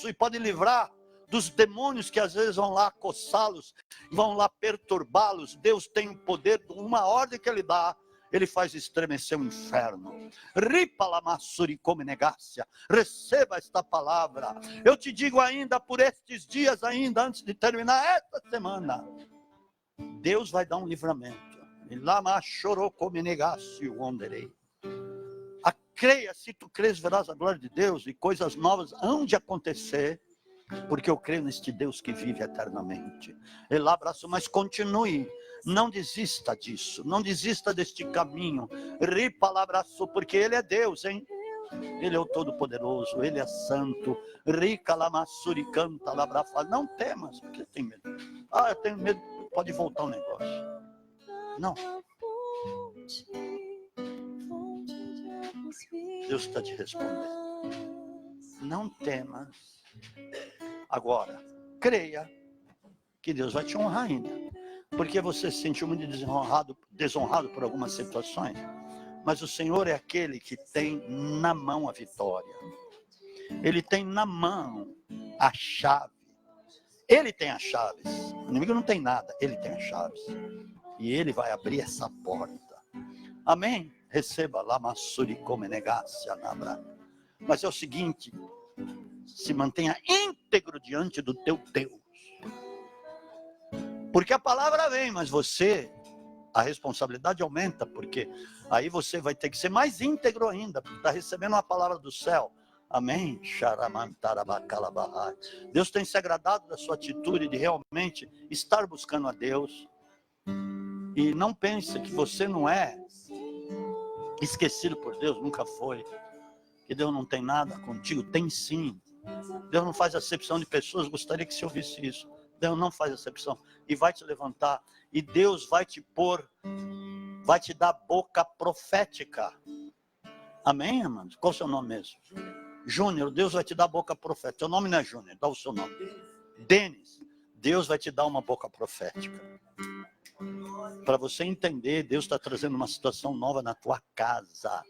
E pode livrar dos demônios que às vezes vão lá coçá-los, vão lá perturbá-los. Deus tem o poder, uma ordem que Ele dá, Ele faz estremecer o inferno. Receba esta palavra. Eu te digo ainda, por estes dias ainda, antes de terminar esta semana, Deus vai dar um livramento. Creia, se tu crês, verás a glória de Deus, e coisas novas hão de acontecer, porque eu creio neste Deus que vive eternamente. Ele abraçou, mas continue, não desista disso, não desista deste caminho. Abraçou, porque Ele é Deus, hein? Ele é o Todo-Poderoso, Ele é Santo. Não temas, porque tem medo. Eu tenho medo, pode voltar o negócio. Não. Deus está te respondendo. Não temas. Agora, creia que Deus vai te honrar ainda. porque você se sentiu muito desonrado por algumas situações. Mas o Senhor é aquele que tem na mão a vitória. Ele tem na mão a chave. Ele tem as chaves. O inimigo não tem nada, ele tem as chaves. E ele vai abrir essa porta. Amém? Receba lá Massuri Comenegácia Nabra. Mas é o seguinte, se mantenha íntegro diante do teu Deus. Porque a palavra vem, mas você, a responsabilidade aumenta, porque aí você vai ter que ser mais íntegro ainda, porque está recebendo uma palavra do céu. Amém? Deus tem se agradado da sua atitude de realmente estar buscando a Deus. E não pense que você não é esquecido por Deus, nunca foi. Que Deus não tem nada contigo, tem sim. Deus não faz acepção de pessoas, gostaria que você ouvisse isso. Deus não faz acepção. E vai te levantar. E Deus vai te pôr, vai te dar boca profética. Amém, amados? Qual é o seu nome mesmo? Júnior, Deus vai te dar boca profética. Seu nome não é Júnior, dá o seu nome. Denis, Deus vai te dar uma boca profética. Para você entender, Deus está trazendo uma situação nova na tua casa.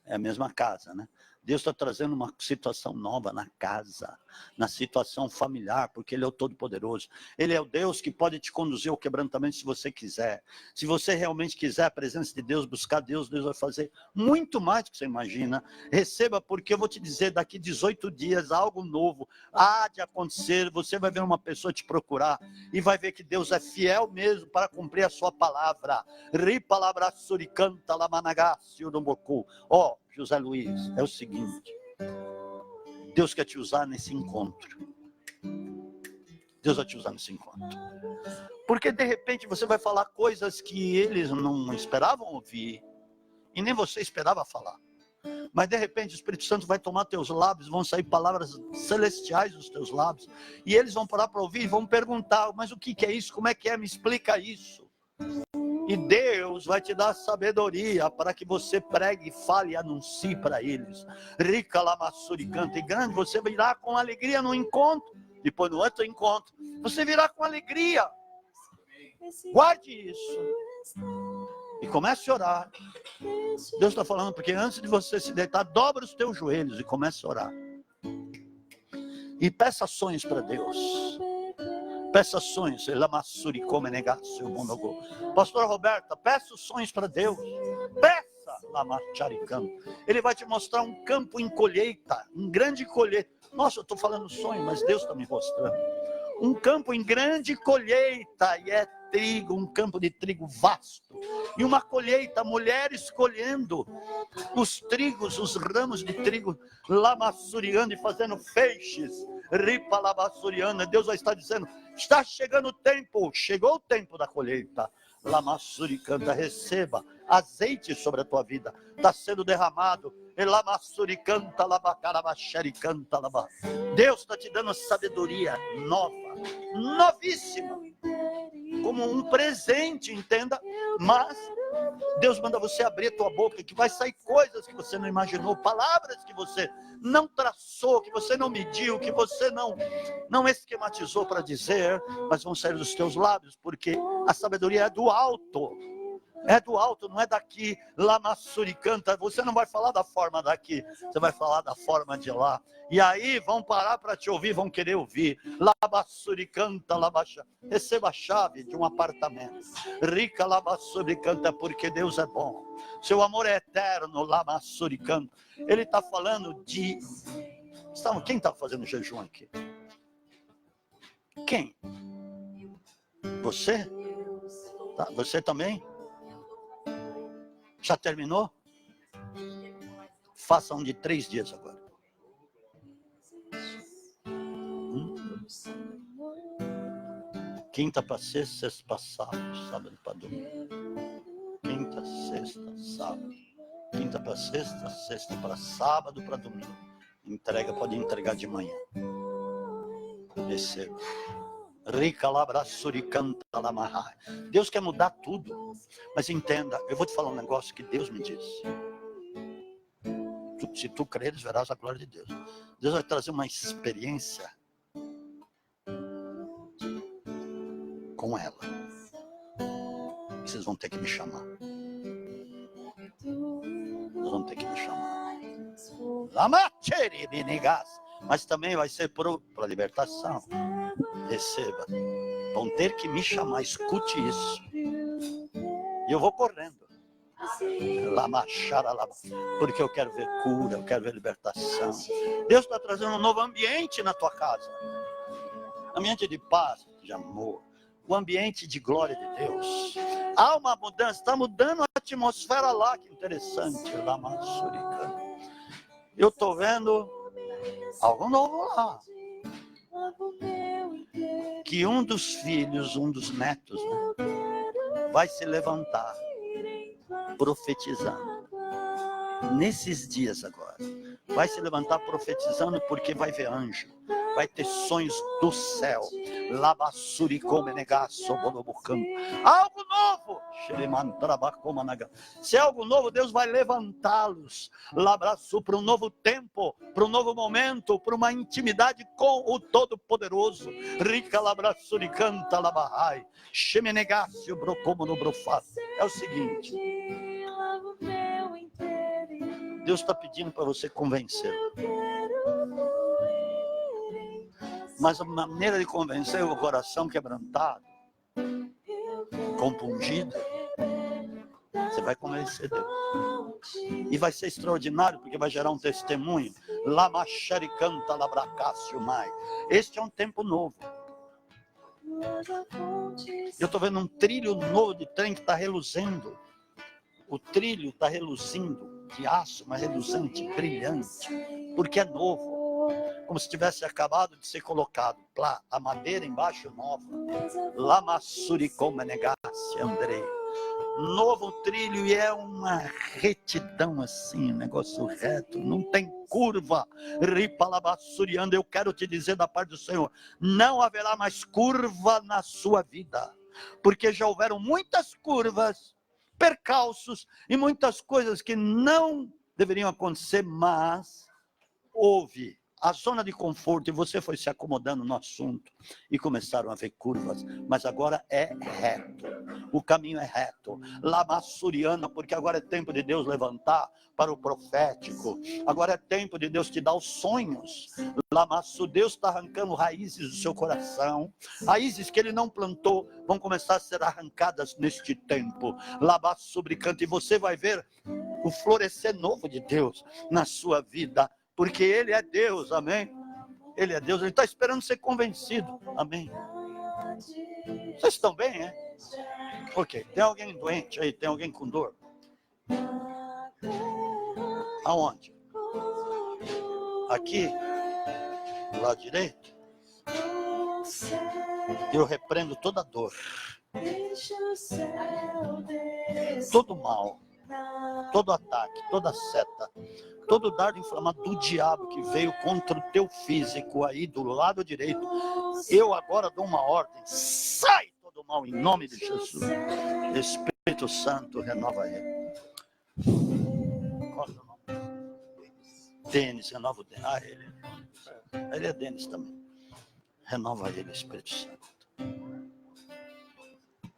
É a mesma casa, né? Deus está trazendo uma situação nova na casa, na situação familiar, porque Ele é o Todo-Poderoso. Ele é o Deus que pode te conduzir ao quebrantamento se você quiser. Se você realmente quiser a presença de Deus, buscar Deus, Deus vai fazer muito mais do que você imagina. Receba, porque eu vou te dizer, daqui 18 dias, algo novo há de acontecer. Você vai ver uma pessoa te procurar e vai ver que Deus é fiel mesmo para cumprir a sua palavra. Ripalabra suricanta lamanagácio no bocu. Ó, José Luiz, é o seguinte, Deus quer te usar nesse encontro. Deus vai te usar nesse encontro. Porque de repente você vai falar coisas que eles não esperavam ouvir, e nem você esperava falar. Mas de repente o Espírito Santo vai tomar teus lábios, vão sair palavras celestiais dos teus lábios, e eles vão parar para ouvir e vão perguntar, mas o que é isso? Como é que é? Me explica isso. E Deus vai te dar sabedoria para que você pregue, fale e anuncie para eles. Rica lamassuri canta e grande, você virá com alegria no encontro. Depois no outro encontro, você virá com alegria. Guarde isso. E comece a orar. Deus está falando, porque antes de você se deitar, dobra os teus joelhos e comece a orar. E peça sonhos para Deus. Peça sonhos. Pastor Roberta, peça os sonhos para Deus. Peça. Ele vai te mostrar um campo em colheita, um grande colheita. Nossa, eu estou falando sonho, mas Deus está me mostrando. Um campo em grande colheita, e é trigo, um campo de trigo vasto. E uma colheita, mulheres colhendo os trigos, os ramos de trigo, lamassuriando e fazendo feixes. Ripa lamassuriana, Deus vai estar dizendo, está chegando o tempo, chegou o tempo da colheita. Lamassuri canta, receba azeite sobre a tua vida, está sendo derramado. Lamassuri canta, labacarabacheri canta, laba. Deus está te dando sabedoria nova, novíssima, como um presente, entenda. Mas Deus manda você abrir a tua boca, que vai sair coisas que você não imaginou, palavras que você não traçou, que você não mediu, que você não esquematizou para dizer, mas vão sair dos teus lábios, porque a sabedoria é do alto. É do alto, não é daqui. Lamassuri canta, você não vai falar da forma daqui, você vai falar da forma de lá. E aí vão parar para te ouvir, vão querer ouvir. Lamassuri canta, labaixa. Receba a chave de um apartamento. Rica lamassuri canta, porque Deus é bom. Seu amor é eterno, lamassuri canta. Ele está falando de... Quem está fazendo jejum aqui? Quem? Você? Tá, você também? Já terminou? Faça um de 3 dias agora. Quinta para sexta, sexta para sábado, sábado para domingo. Quinta, sexta, sábado. Quinta para sexta, sexta para sábado, para domingo. Entrega, pode entregar de manhã. Receba. Deus quer mudar tudo. Mas entenda, eu vou te falar um negócio que Deus me disse. Se tu creres, verás a glória de Deus. Deus vai trazer uma experiência com ela. Vocês vão ter que me chamar. Vocês vão ter que me chamar. Mas também vai ser para libertação. Receba. Vão ter que me chamar. Escute isso. E eu vou correndo. Porque eu quero ver cura, eu quero ver libertação. Deus está trazendo um novo ambiente na tua casa. Ambiente de paz, de amor. O ambiente de glória de Deus. Há uma mudança, está mudando a atmosfera lá, que interessante. Eu estou vendo algo novo lá. Que um dos filhos, um dos netos, né, vai se levantar, profetizando. Nesses dias agora. Vai se levantar profetizando, porque vai ver anjo. Vai ter sonhos do céu. Algo novo. Se é algo novo, Deus vai levantá-los para um novo tempo, para um novo momento, para uma intimidade com o Todo-Poderoso. É o seguinte. Deus está pedindo para você convencer. Mas a maneira de convencer o coração quebrantado, compungido, você vai convencer Deus. E vai ser extraordinário, porque vai gerar um testemunho. Este é um tempo novo. Eu estou vendo um trilho novo de trem que está reluzendo. O trilho está reluzindo, de aço, mas reluzente, brilhante, porque é novo. Como se tivesse acabado de ser colocado. A madeira embaixo nova. Andrei. Novo trilho, e é uma retidão assim, um negócio reto, não tem curva. Eu quero te dizer da parte do Senhor, não haverá mais curva na sua vida, porque já houveram muitas curvas, percalços e muitas coisas que não deveriam acontecer, mas houve a zona de conforto e você foi se acomodando no assunto e começaram a ver curvas, mas agora é reto, o caminho é reto. Lamassuriana, porque agora é tempo de Deus levantar para o profético, agora é tempo de Deus te dar os sonhos. Lamassu, Deus está arrancando raízes do seu coração, raízes que Ele não plantou, vão começar a ser arrancadas neste tempo. Lamassubricante, e você vai ver o florescer novo de Deus na sua vida, porque Ele é Deus, amém? Ele é Deus, Ele está esperando ser convencido, amém? Vocês estão bem, é? Ok, tem alguém doente aí? Tem alguém com dor? Aonde? Aqui? Do lado direito? Eu repreendo toda dor, todo mal, todo ataque, toda seta, todo dardo inflamado do diabo que veio contra o teu físico aí do lado direito. Eu agora dou uma ordem: sai todo mal em nome de Jesus. Espírito Santo, renova ele. Qual é o nome? Denis, renova o Denis. Ele é Denis também. Renova ele, Espírito Santo.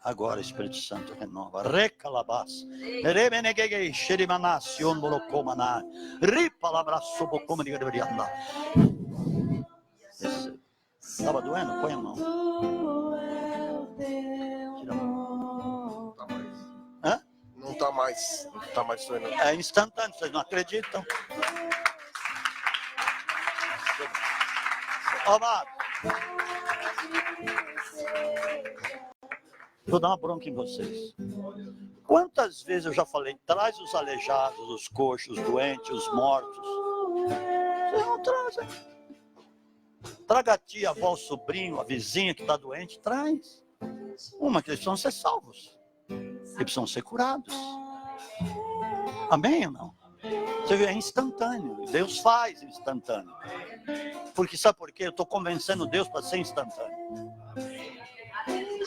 Agora, Espírito Santo, renova. Recalabas. Remenegege, xerimanas, yondolocomana. Ripalabraço, bocoma de gregorianda. Estava doendo? Põe a mão. Tira a mão. Hã? Não está mais doendo. É instantâneo, vocês não acreditam? Amado. Vou dar uma bronca em vocês. Quantas vezes eu já falei, traz os aleijados, os coxos, os doentes, os mortos. Vocês não trazem. Traga a tia, a avó, o sobrinho, a vizinha que está doente, traz. Uma que eles precisam ser salvos. Eles precisam ser curados. Amém ou não? Você vê, é instantâneo. Deus faz instantâneo. Porque sabe por quê? Eu estou convencendo Deus para ser instantâneo.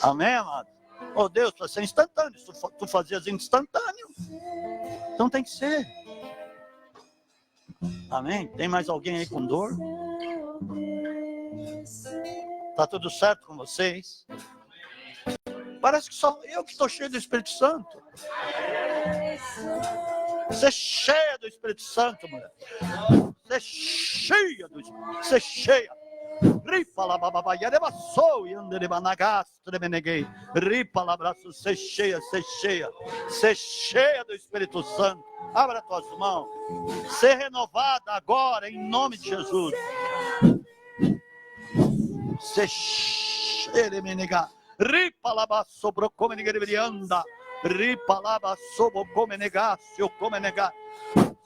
Amém, amado? Oh, Deus, para ser instantâneo. Tu fazias instantâneo. Então tem que ser. Amém? Tem mais alguém aí com dor? Tá tudo certo com vocês? Parece que só eu que estou cheio do Espírito Santo. Você é cheia do Espírito Santo, mulher. Você é cheia do Espírito Santo. Você é cheia. Ripa la babaia de bassou e ande de banagas tremeneguei. Ripa la braço, você é cheia, você é cheia. Você é cheia do Espírito Santo. Abra tuas mãos. Ser renovada agora em nome de Jesus. Você é cheia de menegar. Ripa la basso pro come negrianda. Ripa la basso come negácio come negar.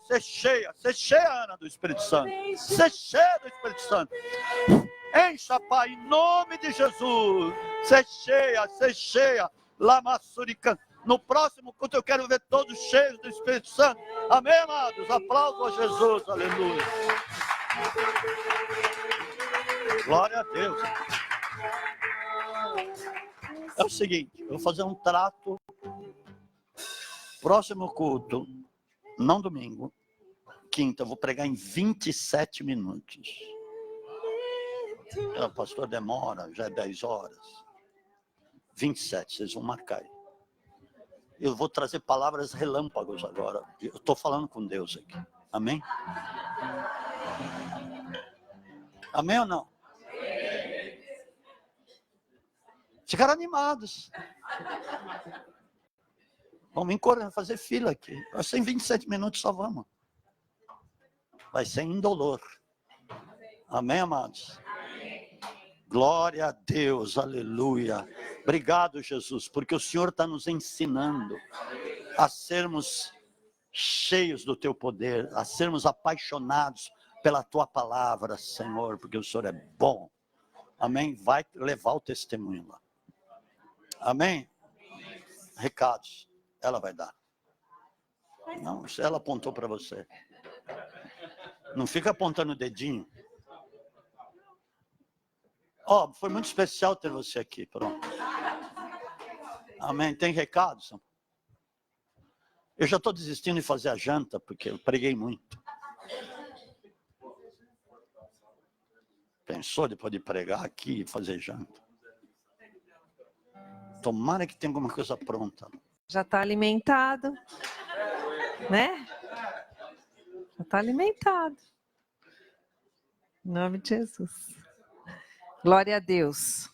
Você é cheia, Ana, do Espírito Santo. Você é cheia do Espírito Santo. Encha, Pai, em nome de Jesus. Você é cheia. Lama Surican. No próximo culto eu quero ver todos cheios do Espírito Santo. Amém, amados? Aplausos a Jesus. Aleluia. Glória a Deus. É o seguinte, eu vou fazer um trato. Próximo culto, não domingo, quinta, eu vou pregar em 27 minutos. O pastor demora, já é 10 horas. 27, vocês vão marcar aí. Eu vou trazer palavras relâmpagos agora. Eu estou falando com Deus aqui. Amém? Amém ou não? Ficaram animados. Vamos correr, fazer fila aqui. Vai ser em 27 minutos, só vamos. Vai ser indolor. Amém, amados? Glória a Deus, aleluia. Obrigado, Jesus, porque o Senhor está nos ensinando a sermos cheios do teu poder, a sermos apaixonados pela tua palavra, Senhor, porque o Senhor é bom. Amém? Vai levar o testemunho lá. Amém? Recados, ela vai dar. Não, ela apontou para você. Não fica apontando o dedinho. Ó, foi muito especial ter você aqui, pronto. Amém? Tem recados? Eu já estou desistindo de fazer a janta, porque eu preguei muito. Pensou depois de pregar aqui e fazer janta? Tomara que tenha alguma coisa pronta. Já está alimentado, né? Já está alimentado. Em nome de Jesus. Glória a Deus.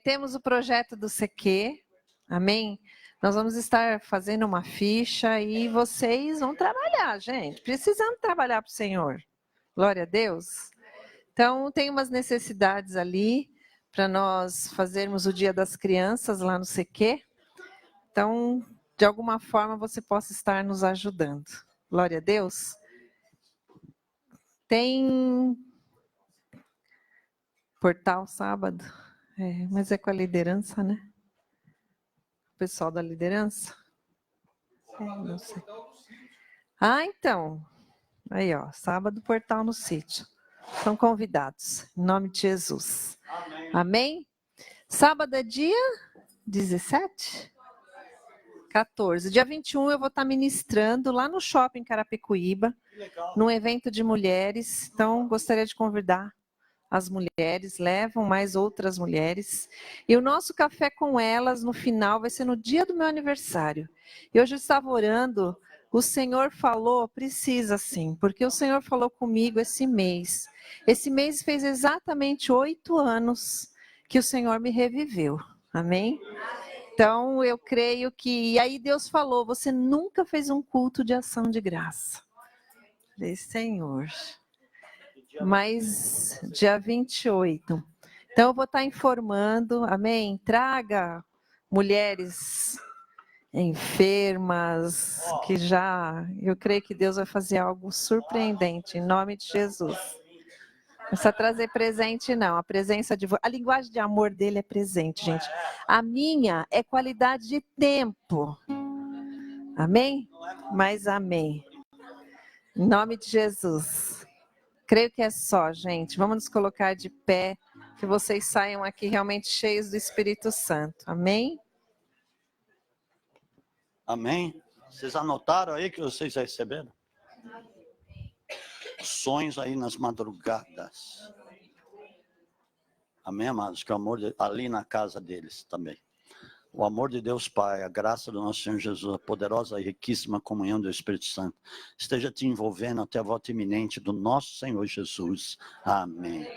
Temos o projeto do CQ, amém? Nós vamos estar fazendo uma ficha e vocês vão trabalhar, gente. Precisamos trabalhar para o Senhor. Glória a Deus. Então, tem umas necessidades ali para nós fazermos o Dia das Crianças lá no CQ. Então, de alguma forma, você possa estar nos ajudando. Glória a Deus. Tem portal sábado, mas é com a liderança, né? O pessoal da liderança? Não sei. Então. Aí, ó, sábado, portal no sítio. São convidados, em nome de Jesus. Amém. Amém? Sábado é dia 17? 14. Dia 21 eu vou estar ministrando lá no shopping Carapicuíba, num evento de mulheres. Então, gostaria de convidar as mulheres, levam mais outras mulheres. E o nosso café com elas, no final, vai ser no dia do meu aniversário. E hoje eu estava orando, o Senhor falou, precisa sim, porque o Senhor falou comigo esse mês. Esse mês fez exatamente 8 anos que o Senhor me reviveu. Amém? Então, eu creio que... E aí Deus falou, você nunca fez um culto de ação de graça. Falei, Senhor... Mas dia 28. Então, eu vou estar informando, amém? Traga mulheres enfermas, que eu creio que Deus vai fazer algo surpreendente, em nome de Jesus. Não precisa trazer presente, não. A linguagem de amor dele é presente, gente. A minha é qualidade de tempo. Amém? Mas amém. Em nome de Jesus. Creio que é só, gente. Vamos nos colocar de pé, que vocês saiam aqui realmente cheios do Espírito Santo. Amém? Amém? Vocês anotaram aí que vocês receberam? Sonhos aí nas madrugadas. Amém, amados? Que o amor ali na casa deles também. O amor de Deus Pai, a graça do nosso Senhor Jesus, a poderosa e riquíssima comunhão do Espírito Santo, esteja te envolvendo até a volta iminente do nosso Senhor Jesus. Amém.